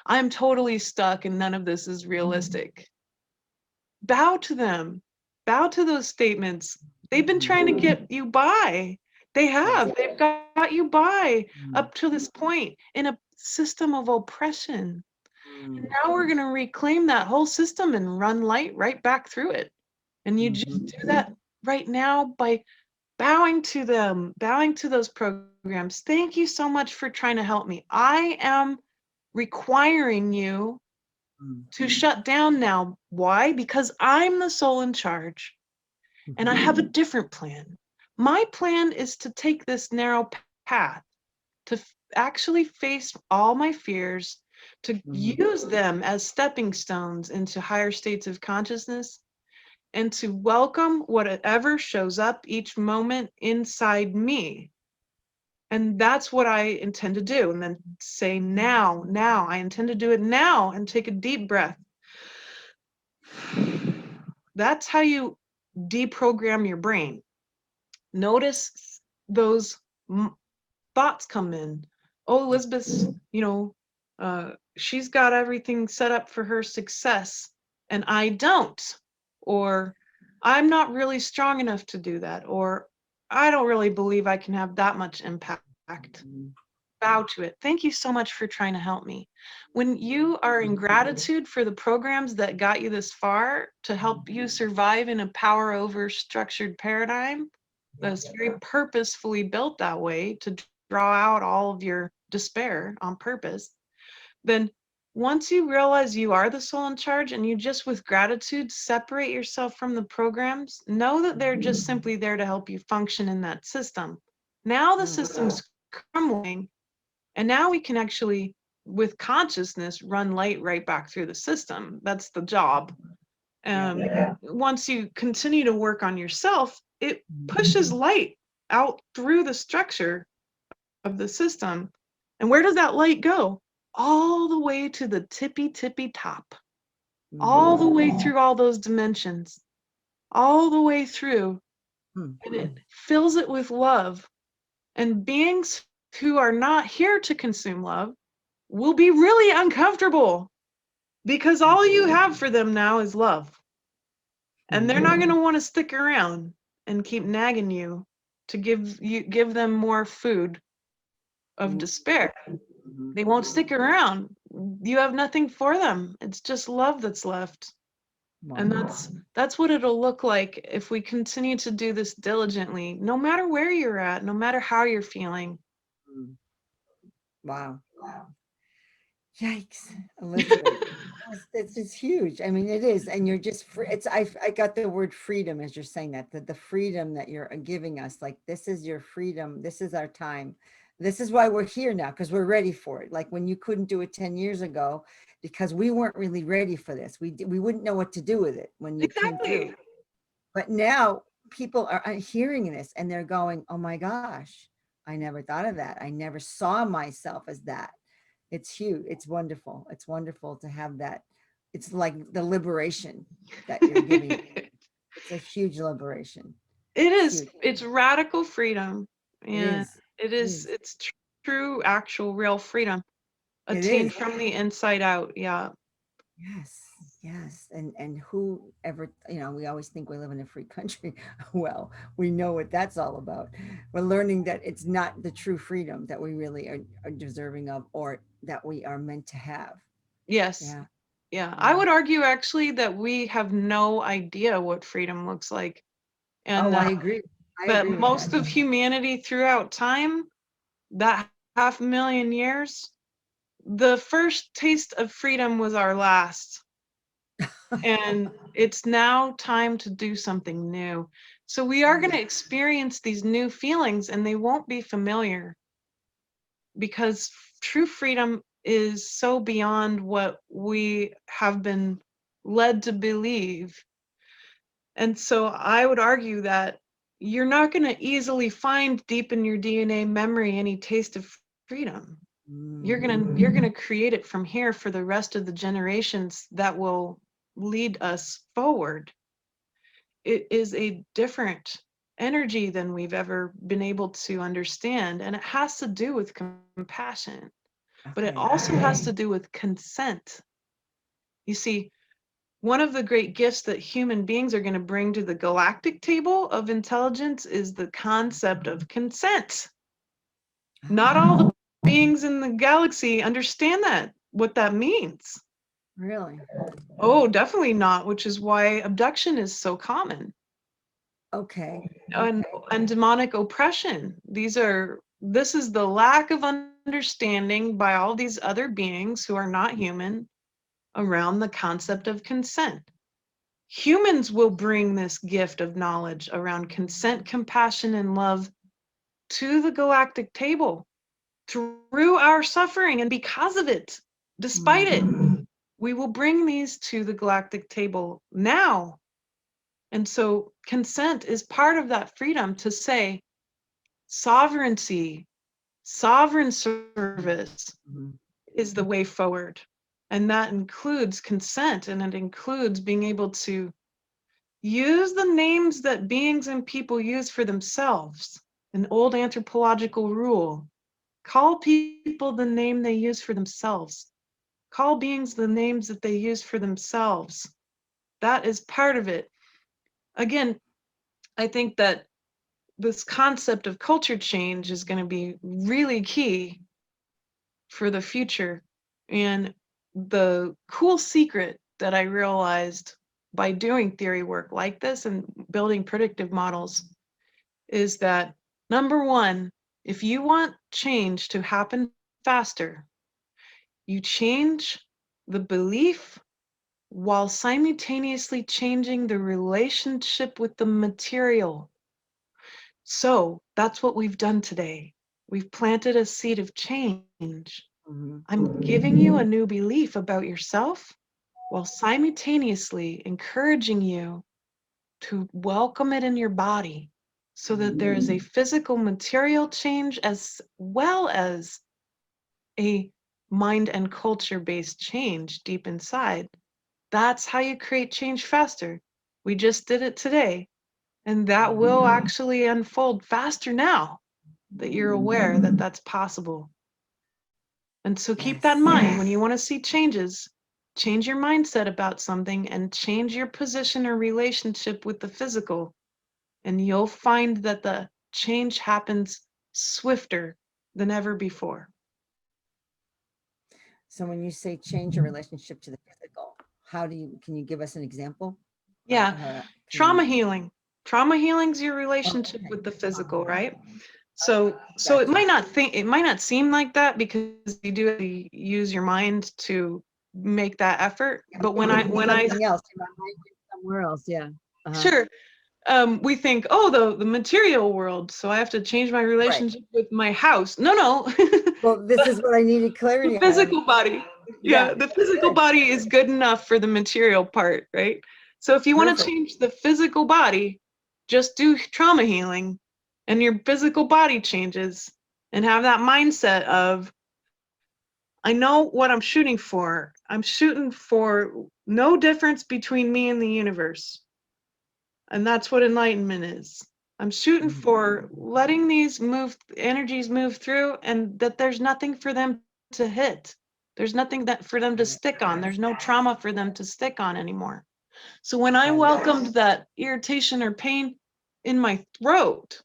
I'm totally stuck and none of this is realistic. Bow to them. Bow to those statements. They've been trying to get you by. They Yes. have. They've got you by Mm. up to this point in a system of oppression. And Mm. now we're going to reclaim that whole system and run light right back through it. And you just Mhm. do that right now by bowing to them, bowing to those programs. Thank you so much for trying to help me. I am requiring you Mm. to shut down now. Why? Because I'm the soul in charge. and I have a different plan. My plan is to take this narrow path, to actually face all my fears, to use them as stepping stones into higher states of consciousness, and to welcome whatever shows up each moment inside me. And that's what I intend to do. And then say, now, I intend to do it now, and take a deep breath. That's how you deprogram your brain. Notice those thoughts come in. Oh, Elizabeth's, she's got everything set up for her success, and I don't. Or I'm not really strong enough to do that. Or I don't really believe I can have that much impact. Bow to it. Thank you so much for trying to help me. When you are in gratitude for the programs that got you this far to help you survive in a power over structured paradigm that's very purposefully built that way to draw out all of your despair on purpose, then once you realize you are the soul in charge and you just with gratitude separate yourself from the programs, know that they're just simply there to help you function in that system. Now the system's crumbling, and now we can actually, with consciousness, run light right back through the system. That's the job. Once you continue to work on yourself, it pushes light out through the structure of the system. And where does that light go? All the way to the tippy top, all the way through all those dimensions, all the way through, and it fills it with love. And beings who are not here to consume love will be really uncomfortable, because all you have for them now is love. And they're not going to want to stick around and keep nagging you to give them more food of despair. They won't stick around. You have nothing for them. It's just love that's left. And that's what it'll look like if we continue to do this diligently, no matter where you're at, no matter how you're feeling. Wow. Yikes, Elizabeth. It's just huge. I mean, it is. And you're just free. I got the word freedom as you're saying that, the freedom that you're giving us. Like, this is your freedom. This is our time. This is why we're here now, because we're ready for it. Like when you couldn't do it 10 years ago, because we weren't really ready for this. We wouldn't know what to do with it when you came through. But now people are hearing this and they're going, oh my gosh, I never thought of that. I never saw myself as that. It's huge. It's wonderful. It's wonderful to have that. It's like the liberation that you're giving. It's a huge liberation. It is. It's radical freedom. And it is. It's true, actual, real freedom attained from the inside out. Yeah. Yes. And whoever, we always think we live in a free country. Well, we know what that's all about. We're learning that it's not the true freedom that we really are deserving of, or that we are meant to have. Yes. Yeah. I would argue actually that we have no idea what freedom looks like. And I agree. But most of humanity throughout time, that 500,000 years, the first taste of freedom was our last. And it's now time to do something new. So we are going to experience these new feelings, and they won't be familiar, because true freedom is so beyond what we have been led to believe. And so I would argue that you're not going to easily find deep in your DNA memory any taste of freedom. You're going to create it from here for the rest of the generations that will lead us forward. It is a different energy than we've ever been able to understand, and it has to do with compassion, but it also has to do with consent. You see, one of the great gifts that human beings are going to bring to the galactic table of intelligence is the concept of consent. Not all the beings in the galaxy understand what that means. Really? Oh, definitely not, which is why abduction is so common. Okay. And demonic oppression. This is the lack of understanding by all these other beings who are not human around the concept of consent. humans will bring this gift of knowledge around consent, compassion, and love to the galactic table through our suffering. And because of it, despite it, we will bring these to the galactic table now. And so consent is part of that freedom to say sovereignty, sovereign service is the way forward. And that includes consent, and it includes being able to use the names that beings and people use for themselves. An old anthropological rule: call people the name they use for themselves. Call beings the names that they use for themselves. That is part of it. Again, I think that this concept of culture change is going to be really key for the future. And the cool secret that I realized by doing theory work like this and building predictive models is that, number one, if you want change to happen faster, you change the belief while simultaneously changing the relationship with the material. So that's what we've done today. We've planted a seed of change. I'm giving you a new belief about yourself while simultaneously encouraging you to welcome it in your body, so that there is a physical material change as well as a mind and culture based change deep inside. That's how you create change faster. We just did it today, and that will actually unfold faster now that you're aware that that's possible. And so keep that in mind when you want to see changes. Change your mindset about something and change your position or relationship with the physical, and you'll find that the change happens swifter than ever before. So when you say change your relationship to the physical, can you give us an example? Yeah, Can trauma you, healing. Trauma healing's your oh, relationship okay. with the physical, right? So it might not seem like that because you do have to use your mind to make that effort. Yeah, But when thinking of I something else, my mind went somewhere else. Yeah. Uh-huh. sure, we think, oh, the material world, so I have to change my Right. relationship with my house. No, Well, this is what I needed the clarity on. physical body. Yeah. Yeah, the physical Good. body is good enough for the material part, right? So if you want to Perfect. change the physical body, just do trauma healing and your physical body changes, and have that mindset of, I know what I'm shooting for. I'm shooting for no difference between me and the universe. And that's what enlightenment is. I'm shooting for letting these energies move through, and that there's nothing for them to hit. There's nothing that for them to stick on. There's no trauma for them to stick on anymore. So when I welcomed that irritation or pain in my throat,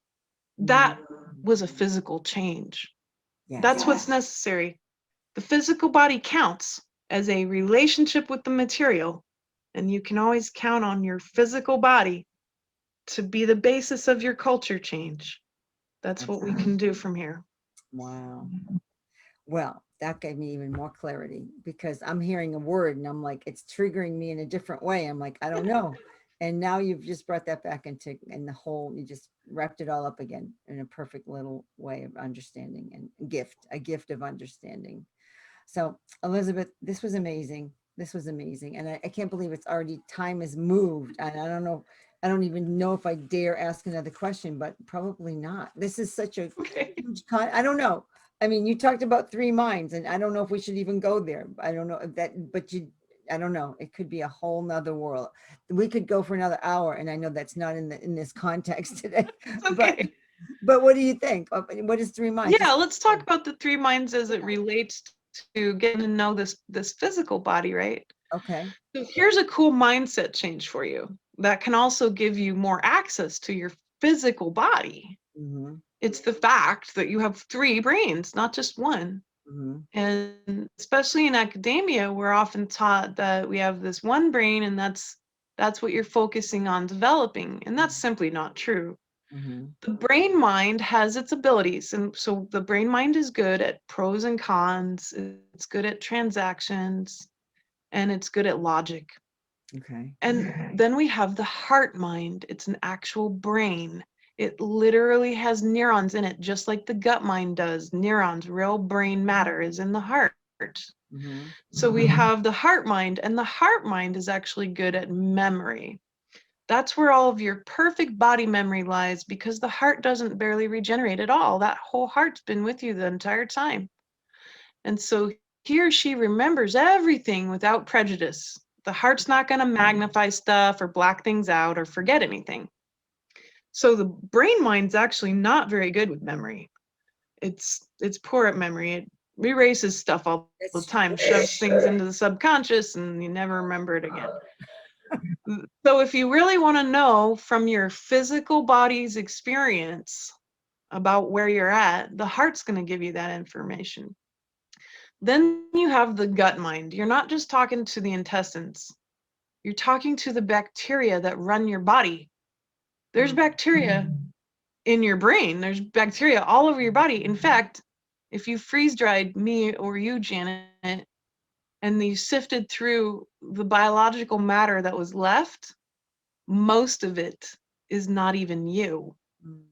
that was a physical change. That's what's necessary. The physical body counts as a relationship with the material, and you can always count on your physical body to be the basis of your culture change. That's what we can do from here. Wow. Well, that gave me even more clarity, because I'm hearing a word and I'm like, it's triggering me in a different way. I'm like, I don't know. And now you've just brought that back in the whole, you just wrapped it all up again in a perfect little way of understanding, and a gift of understanding. So Elizabeth, this was amazing. This was amazing. And I can't believe it's already, time has moved. And I don't know, I don't even know if I dare ask another question, but probably not. This is such a Okay. huge I don't know. I mean, you talked about three minds, and I don't know if we should even go there. I don't know if that, but I don't know. It could be a whole nother world. We could go for another hour, and I know that's not in this context today. Okay. But what do you think? What is three minds? Yeah, let's talk about the three minds as it relates to getting to know this physical body, right? Okay. So here's a cool mindset change for you that can also give you more access to your physical body. Mm-hmm. It's the fact that you have three brains, not just one. Mm-hmm. And especially in academia, we're often taught that we have this one brain, and that's what you're focusing on developing. And that's simply not true. Mm-hmm. The brain mind has its abilities. And so the brain mind is good at pros and cons, it's good at transactions, and it's good at logic. Okay. And then we have the heart mind. It's an actual brain. It literally has neurons in it, just like the gut mind does. Neurons, real brain matter is in the heart. Mm-hmm. So we have the heart mind, and the heart mind is actually good at memory. That's where all of your perfect body memory lies, because the heart doesn't barely regenerate at all. That whole heart's been with you the entire time. And so he or she remembers everything without prejudice. The heart's not going to magnify stuff or black things out or forget anything. So the brain mind's actually not very good with memory. It's poor at memory. It erases stuff all the That's time, shoves things into the subconscious, and you never remember it again. So if you really want to know from your physical body's experience about where you're at, the heart's going to give you that information. Then you have the gut mind. You're not just talking to the intestines. You're talking to the bacteria that run your body. There's bacteria in your brain. There's bacteria all over your body. In fact, if you freeze dried me or you, Janet, and you sifted through the biological matter that was left, most of it is not even you.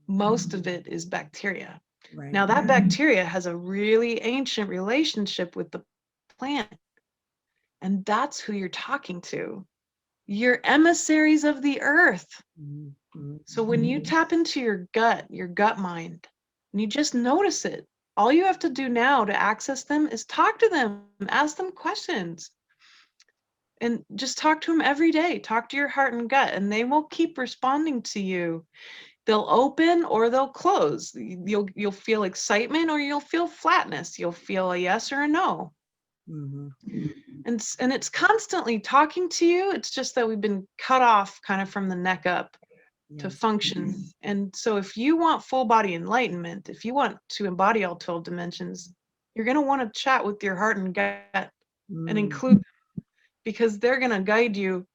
Most of it is bacteria. right. Now, that bacteria has a really ancient relationship with the plant, and that's who you're talking to. You're emissaries of the earth. Mm-hmm. So when you tap into your gut mind, and you just notice it, all you have to do now to access them is talk to them, ask them questions, and just talk to them every day. Talk to your heart and gut, and they will keep responding to you. They'll open or they'll close. You'll feel excitement or you'll feel flatness. You'll feel a yes or a no. Mm-hmm. And it's constantly talking to you. It's just that we've been cut off kind of from the neck up to Yes. function. And so if you want full body enlightenment, if you want to embody all 12 dimensions, you're going to want to chat with your heart and gut and Mm. include them, because they're going to guide you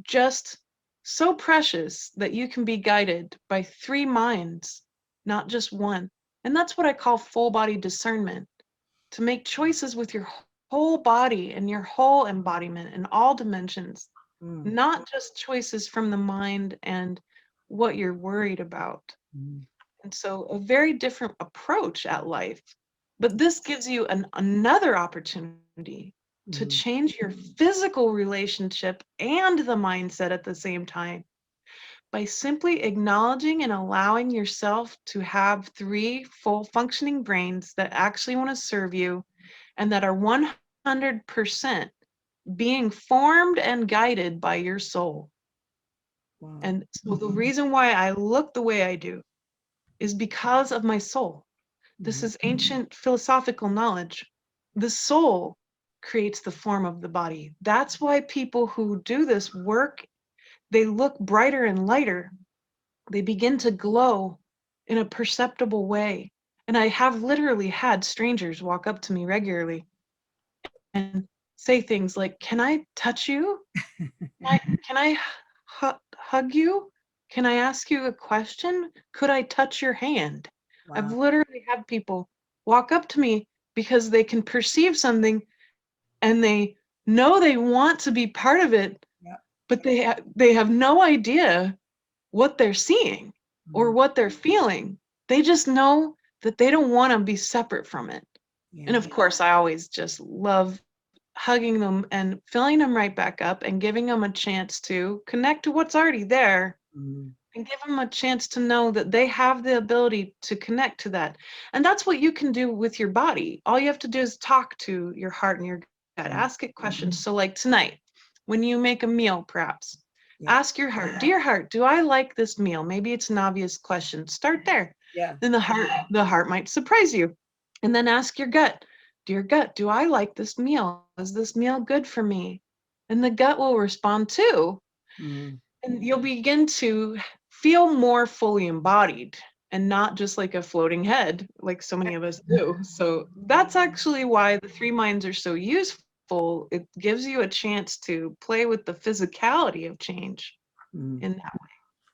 just so precious that you can be guided by three minds, not just one. And that's what I call full body discernment, to make choices with your whole body and your whole embodiment in all dimensions, Mm. not just choices from the mind and what you're worried about. Mm. And so a very different approach at life. But this gives you another opportunity to Mm. change your physical relationship and the mindset at the same time by simply acknowledging and allowing yourself to have three full functioning brains that actually want to serve you and that are 100% being formed and guided by your soul. Wow. And so the reason why I look the way I do is because of my soul. This Mm-hmm. is ancient philosophical knowledge. The soul creates the form of the body. That's why people who do this work, they look brighter and lighter. They begin to glow in a perceptible way. And I have literally had strangers walk up to me regularly and say things like, "Can I touch you? Can I hug you? Can I ask you a question? Could I touch your hand?" I've Wow. literally had people walk up to me because they can perceive something and they know they want to be part of it, Yeah. but they have no idea what they're seeing or Mm. what they're feeling. They just know that they don't want to be separate from it. And Yeah. of course, I always just love hugging them and filling them right back up and giving them a chance to connect to what's already there Mm. and give them a chance to know that they have the ability to connect to that. And that's what you can do with your body. All you have to do is talk to your heart and your gut, ask it questions. So, like tonight, when you make a meal, perhaps, Yeah. ask your heart, "Dear heart, do I like this meal?" Maybe it's an obvious question. Start there. Yeah. Then the heart might surprise you. And then ask your gut, "Dear gut, do I like this meal? Is this meal good for me?" And the gut will respond too. Mm. And you'll begin to feel more fully embodied and not just like a floating head, like so many of us do. So that's actually why the three minds are so useful. It gives you a chance to play with the physicality of change Mm. in that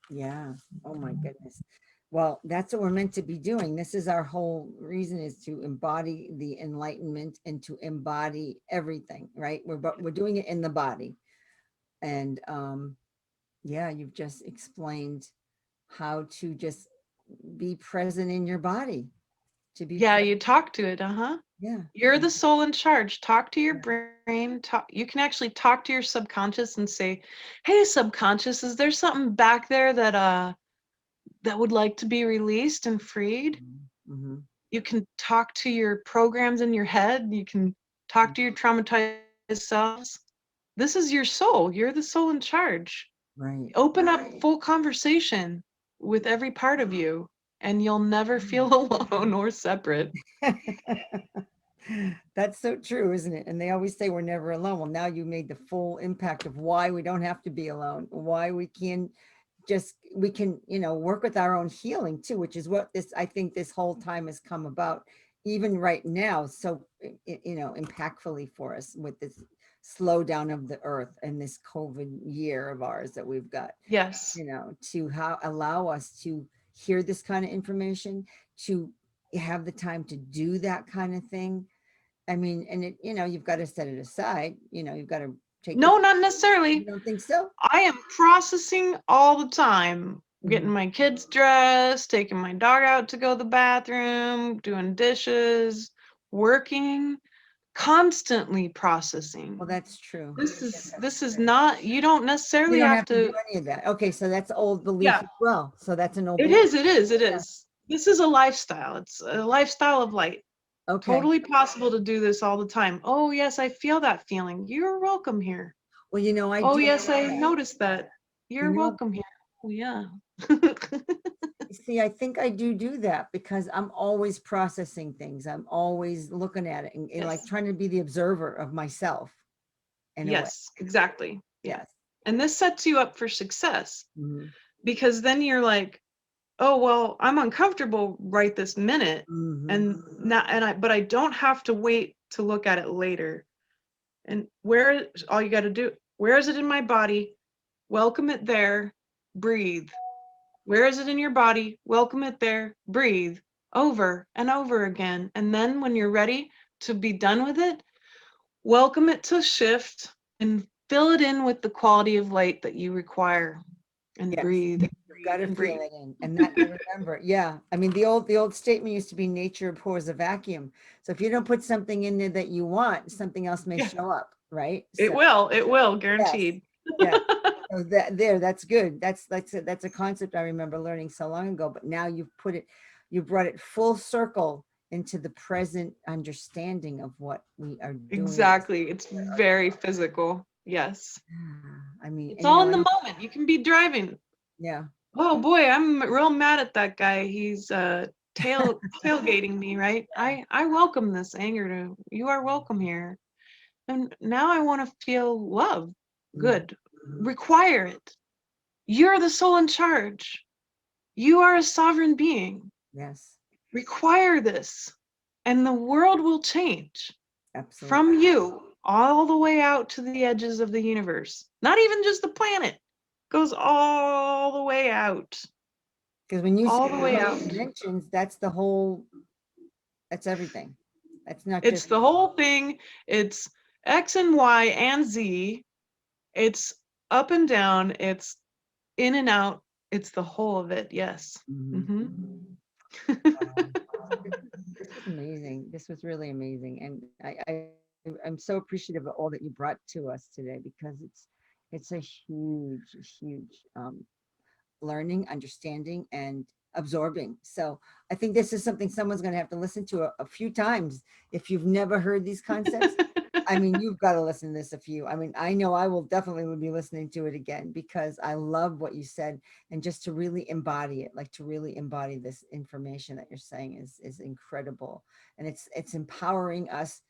Yeah. Oh my goodness. Well, that's what we're meant to be doing. This is our whole reason, is to embody the enlightenment and to embody everything, right? We're doing it in the body. And yeah, you've just explained how to just be present in your body, to be Yeah, present. you talk to it, uh-huh. Yeah. You're the soul in charge. Talk to your brain. Talk. You can actually talk to your subconscious and say, "Hey, subconscious, is there something back there that would like to be released and freed?" Mm-hmm. You can talk to your programs in your head. You can talk to your traumatized selves. This is your soul. You're the soul in charge. Right. Open up full conversation with every part of you, and you'll never feel alone or separate. That's so true, isn't it? And they always say we're never alone. Well, now you made the full impact of why we don't have to be alone, why we can just, we can, work with our own healing too, which is what this, I think this whole time has come about, even right now. So, impactfully for us with this slowdown of the earth and this COVID year of ours that we've got, Yes. to allow us to hear this kind of information, to have the time to do that kind of thing. I mean, and you've got to set it aside, you've got to take the, No, not you necessarily. don't think so? I am processing all the time, getting Mhm. my kids dressed, taking my dog out to go to the bathroom, doing dishes, working, constantly processing. Well, that's true. This is not, you don't You necessarily don't have have to do to. any of that. Okay, so that's old belief Yeah, as well. So that's an old it belief. is, it is, it Yeah. is. This is a lifestyle. It's a lifestyle of light. Okay. Totally possible to do this all the time. Oh, yes, I feel that feeling. You're welcome here. Well, I Oh, do yes, feel I that. noticed that. You You're know, welcome here. Oh, yeah. See, I think I do that because I'm always processing things. I'm always looking at it and like Yes. trying to be the observer of myself in a way. Yes, exactly. Yeah. Yes. And this sets you up for success Hmm. because then you're like, oh, well, I'm uncomfortable right this minute. Hmm. And not, but I don't have to wait to look at it later. And all you got to do, where is it in my body? Welcome it there, breathe. Where is it in your body? Welcome it there, breathe over and over again. And then when you're ready to be done with it, welcome it to shift and fill it in with the quality of light that you require and Yes. breathe, You've got to and feel breathe. it in. And that I remember. Yeah. I mean, the old statement used to be nature abhors a vacuum. So if you don't put something in there that you want, something else may Yeah, show up, right? it So will. It will, yes. guaranteed. Yeah. So that's good. That's a concept I remember learning so long ago, but now you brought it full circle into the present understanding of what we are doing. Exactly. It's very physical. Yes. I mean, It's and all in the moment. You can be driving. yeah, Oh boy, I'm real mad at that guy. He's tailgating me, right? I welcome this anger to you are welcome here. And now I want to feel love. mhm, Good. mhm, Require it. You're the soul in charge. You are a sovereign being. yes, Require this, and the world will change absolutely. from you all the way out to the edges of the universe. Not even just the planet, goes all the way out. Because when you say All the way out. dimensions, that's the whole, that's everything. That's not It's just, the whole thing. It's X and Y and Z. It's up and down. It's in and out. It's the whole of it. Yes. mhm. Hmm. Wow. This is amazing. This was really amazing. And I'm so appreciative of all that you brought to us today because it's a huge learning, understanding, and absorbing. So I think this is something someone's going to have to listen to a few times. If you've never heard these concepts, I mean, you've got to listen to this a few. I mean, I know I will definitely be listening to it again because I love what you said. And just to really embody it, like to really embody this information that you're saying is incredible. And it's empowering us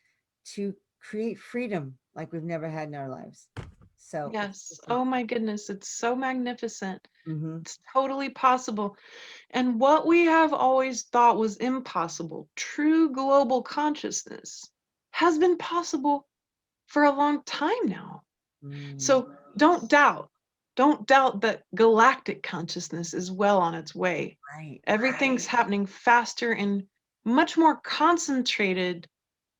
to create freedom like we've never had in our lives. So it's Yes. just, Oh my goodness. It's so magnificent. mhm, It's totally possible. And what we have always thought was impossible, true global consciousness, has been possible for a long time now. mm, So don't doubt. Don't doubt that galactic consciousness is well on its way. right. Everything's happening faster in much more concentrated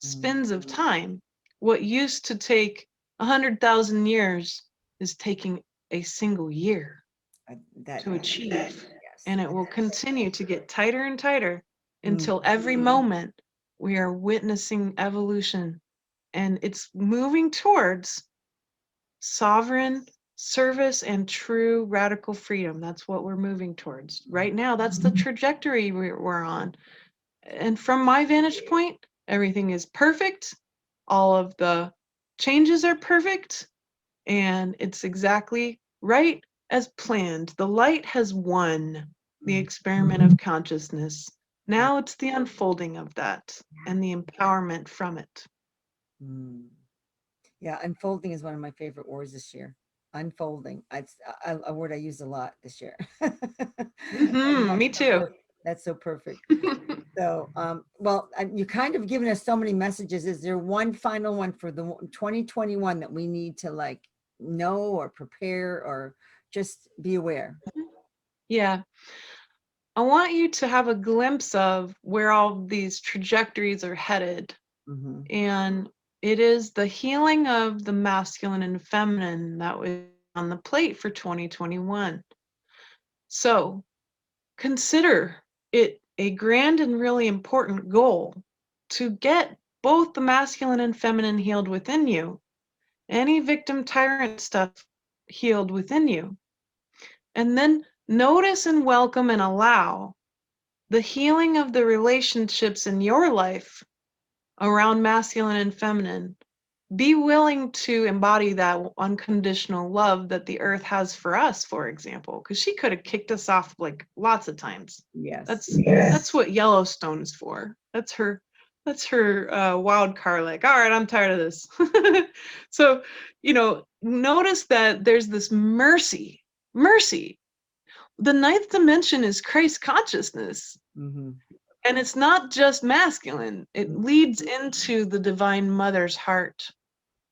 Mm, spins of time. What used to take 100,000 years is taking a single year That, to achieve. yes. And it will continue to get tighter and tighter Mm, until every moment we are witnessing evolution. And it's moving towards sovereign service and true radical freedom. That's what we're moving towards. Right now, that's the trajectory we're on. And from my vantage point, everything is perfect. All of the changes are perfect. And it's exactly right as planned. The light has won the experiment of consciousness. Now it's the unfolding of that and the empowerment from it. mm. Yeah, unfolding is one of my favorite words this year. Unfolding. It's a word I use a lot this year. And Me too. that's so perfect. So, well, you kind of given us so many messages. Is there one final one for the 2021 that we need to like know or prepare or just be aware? Yeah. I want you to have a glimpse of where all these trajectories are headed. Mm-hmm. And it is the healing of the masculine and feminine that was on the plate for 2021. So consider it a grand and really important goal to get both the masculine and feminine healed within you, any victim tyrant stuff healed within you, and then notice and welcome and allow the healing of the relationships in your life around masculine and feminine. Be willing to embody that unconditional love that the earth has for us, for example, because she could have kicked us off like lots of times. Yes. That's what Yellowstone is for. That's her wild card, like, all right, I'm tired of this. So, notice that there's this mercy. The ninth dimension is Christ consciousness. Mm-hmm. And it's not just masculine. It leads into the Divine Mother's heart.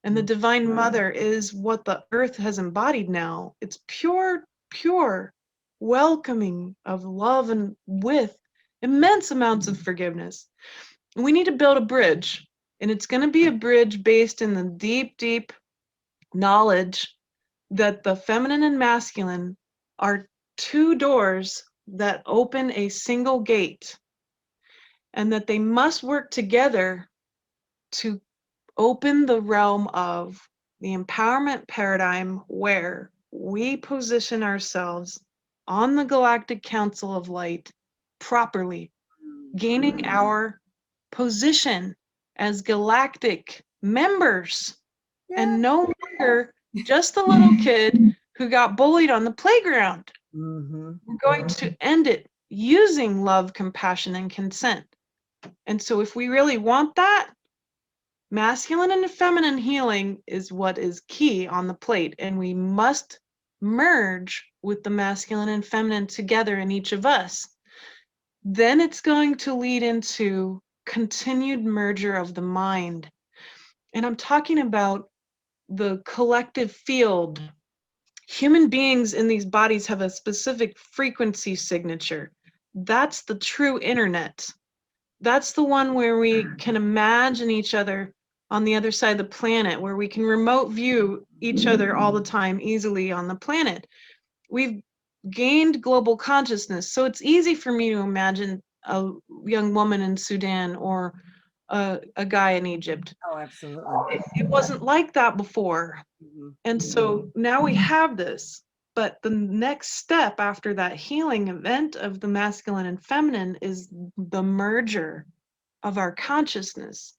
And the Divine Mother is what the earth has embodied now. It's pure welcoming of love and with immense amounts of forgiveness. And we need to build a bridge. And it's going to be a bridge based in the deep knowledge that the feminine and masculine are two doors that open a single gate, and that they must work together to open the realm of the empowerment paradigm where we position ourselves on the Galactic Council of Light properly, gaining our position as galactic members, and no longer just the little kid who got bullied on the playground. Mm-hmm. We're going to end it using love, compassion, and consent. And so if we really want that, masculine and feminine healing is what is key on the plate, and we must merge with the masculine and feminine together in each of us. Then it's going to lead into continued merger of the mind. And I'm talking about the collective field. Human beings in these bodies have a specific frequency signature. That's the true internet. That's the one where we can imagine each other on the other side of the planet, where we can remote view each other all the time easily on the planet. We've gained global consciousness, so it's easy for me to imagine a young woman in Sudan or a guy in Egypt. Oh, absolutely. It wasn't like that before. Mm-hmm. And so now we have this. But the next step after that healing event of the masculine and feminine is the merger of our consciousness.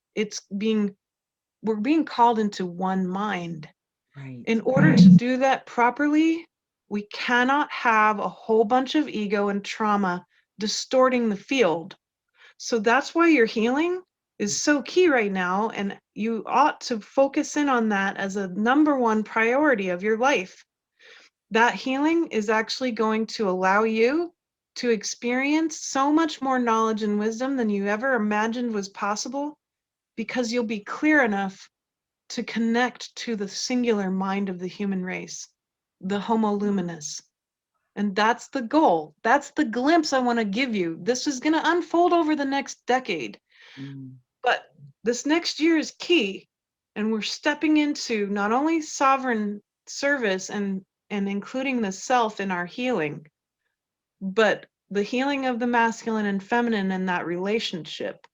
We're being called into one mind. Right. In order to do that properly, we cannot have a whole bunch of ego and trauma distorting the field. So that's why your healing is so key right now, and you ought to focus in on that as a number one priority of your life. That healing is actually going to allow you to experience so much more knowledge and wisdom than you ever imagined was possible, because you'll be clear enough to connect to the singular mind of the human race, the Homo luminous. And that's the goal. That's the glimpse I want to give you. This is going to unfold over the next decade. Mm. But this next year is key. And we're stepping into not only sovereign service and including the self in our healing, but the healing of the masculine and feminine in that relationship,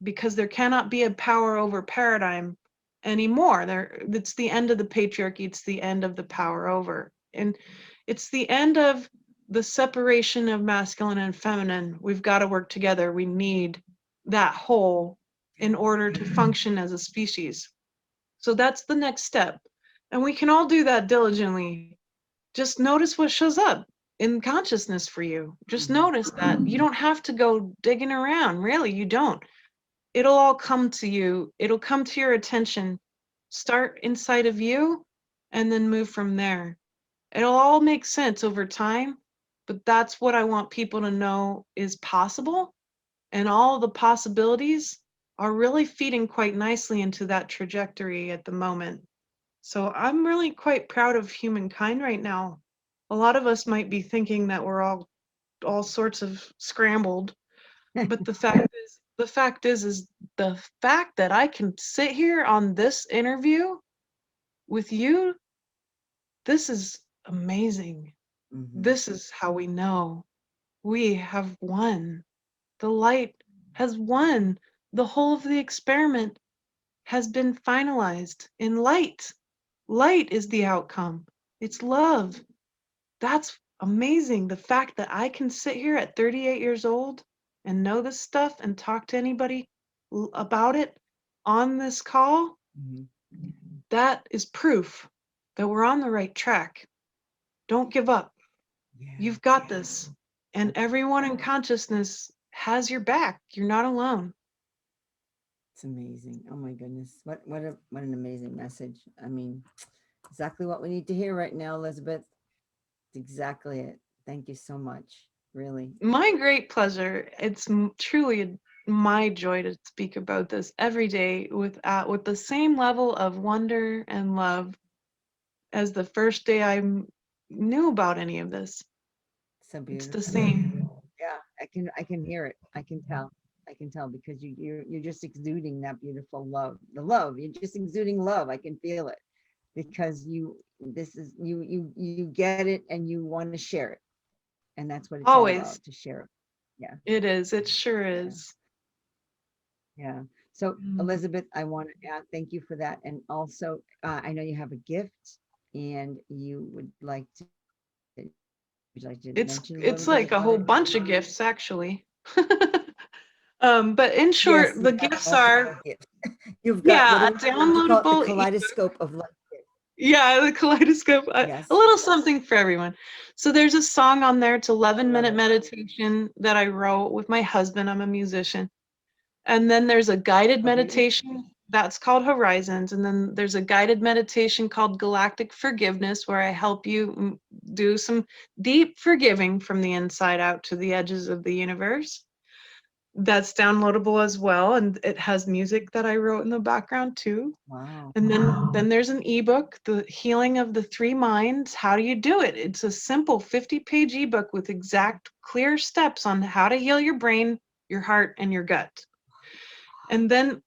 because there cannot be a power over paradigm anymore. It's the end of the patriarchy. It's the end of the power over, and it's the end of the separation of masculine and feminine. We've got to work together. We need that whole in order to function as a species. So that's the next step. And we can all do that diligently. Just notice what shows up in consciousness for you. Just notice that. You don't have to go digging around. Really, you don't. It'll all come to you. It'll come to your attention. Start inside of you and then move from there. It'll all make sense over time, but that's what I want people to know is possible. And all the possibilities are really feeding quite nicely into that trajectory at the moment. So I'm really quite proud of humankind right now. A lot of us might be thinking that we're all sorts of scrambled, but the fact is the fact that I can sit here on this interview with you, this is amazing. This is how we know we have won. The light has won. The whole of the experiment has been finalized in light. Light is the outcome. It's love. That's amazing. The fact that I can sit here at 38 years old and know this stuff and talk to anybody about it on this call, that is proof that we're on the right track. Don't give up. You've got this. And everyone in consciousness has your back. You're not alone. It's amazing. Oh my goodness. What an amazing message. I mean, exactly what we need to hear right now, Elizabeth. Exactly it. Thank you so much. Really. My great pleasure. It's truly my joy to speak about this every day with the same level of wonder and love as the first day I knew about any of this. So It's beautiful. the same. Yeah, I can hear it. I can tell. I can tell because you're just exuding that beautiful love. The love. You're just exuding love. I can feel it because you get it and you want to share it. And that's what it's all about, Always. to share it. Yeah. It is. It sure Yeah. is. Yeah. So Elizabeth, I want to thank you for that. And also, I know you have a gift and you would like to mention a little It's bit like a about whole it? bunch of gifts, actually. But in Yes, short, you the have gifts multiple are, gifts. You've got, yeah, a what do you call it? The downloadable kaleidoscope of life. Yeah, the kaleidoscope, a Yes. little something for everyone. So there's a song on there, it's 11-minute meditation that I wrote with my husband. I'm a musician. And then there's a guided meditation that's called Horizons. And then there's a guided meditation called Galactic Forgiveness, where I help you do some deep forgiving from the inside out to the edges of the universe. That's downloadable as well. And it has music that I wrote in the background too. Wow. And then there's an ebook, The Healing of the Three Minds. How do you do it? It's a simple 50-page ebook with exact, clear steps on how to heal your brain, your heart, and your gut. And then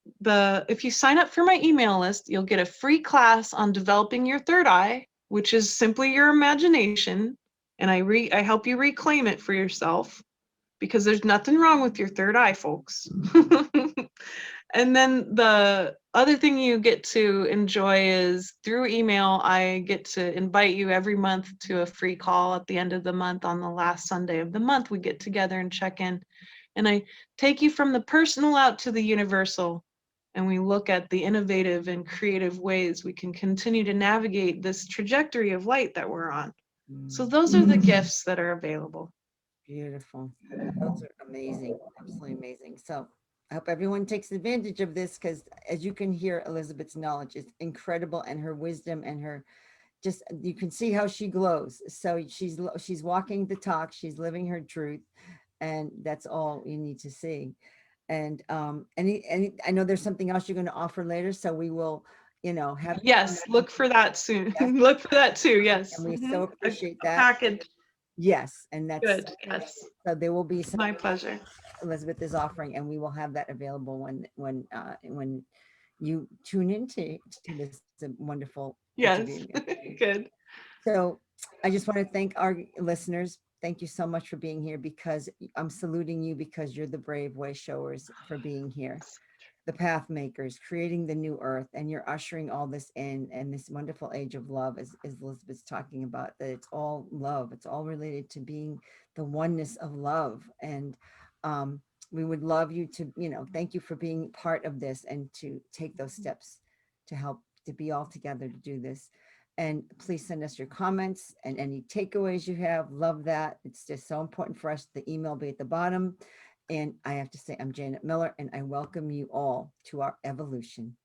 if you sign up for my email list, you'll get a free class on developing your third eye, which is simply your imagination. And I help you reclaim it for yourself, because there's nothing wrong with your third eye, folks. And then the other thing you get to enjoy is through email, I get to invite you every month to a free call at the end of the month. On the last Sunday of the month, we get together and check in. And I take you from the personal out to the universal. And we look at the innovative and creative ways we can continue to navigate this trajectory of light that we're on. So those are the gifts that are available. Beautiful. Those are amazing. Absolutely amazing. So I hope everyone takes advantage of this because as you can hear, Elizabeth's knowledge is incredible and her wisdom and her just, you can see how she glows. So she's walking the talk, she's living her truth. And that's all you need to see. And any I know there's something else you're going to offer later. So we will, have. Yes, look for that soon. Yes. Look for that too. Yes. And we so appreciate A that. package. Yes. And that's Good. Yes. so there will be some My pleasure. Elizabeth is offering, and we will have that available when you tune into to this wonderful Thanks for Yes. being here. Good. So I just want to thank our listeners. Thank you so much for being here, because I'm saluting you, because you're the brave way showers for being here, the path makers, creating the new earth, and you're ushering all this in, and this wonderful age of love, as Elizabeth's talking about, that it's all love. It's all related to being the oneness of love. And um, we would love you to, thank you for being part of this, and to take those steps to help to be all together to do this. And please send us your comments and any takeaways you have. Love that. It's just so important for us. The email will be at the bottom. And I have to say, I'm Janet Miller, and I welcome you all to our evolution.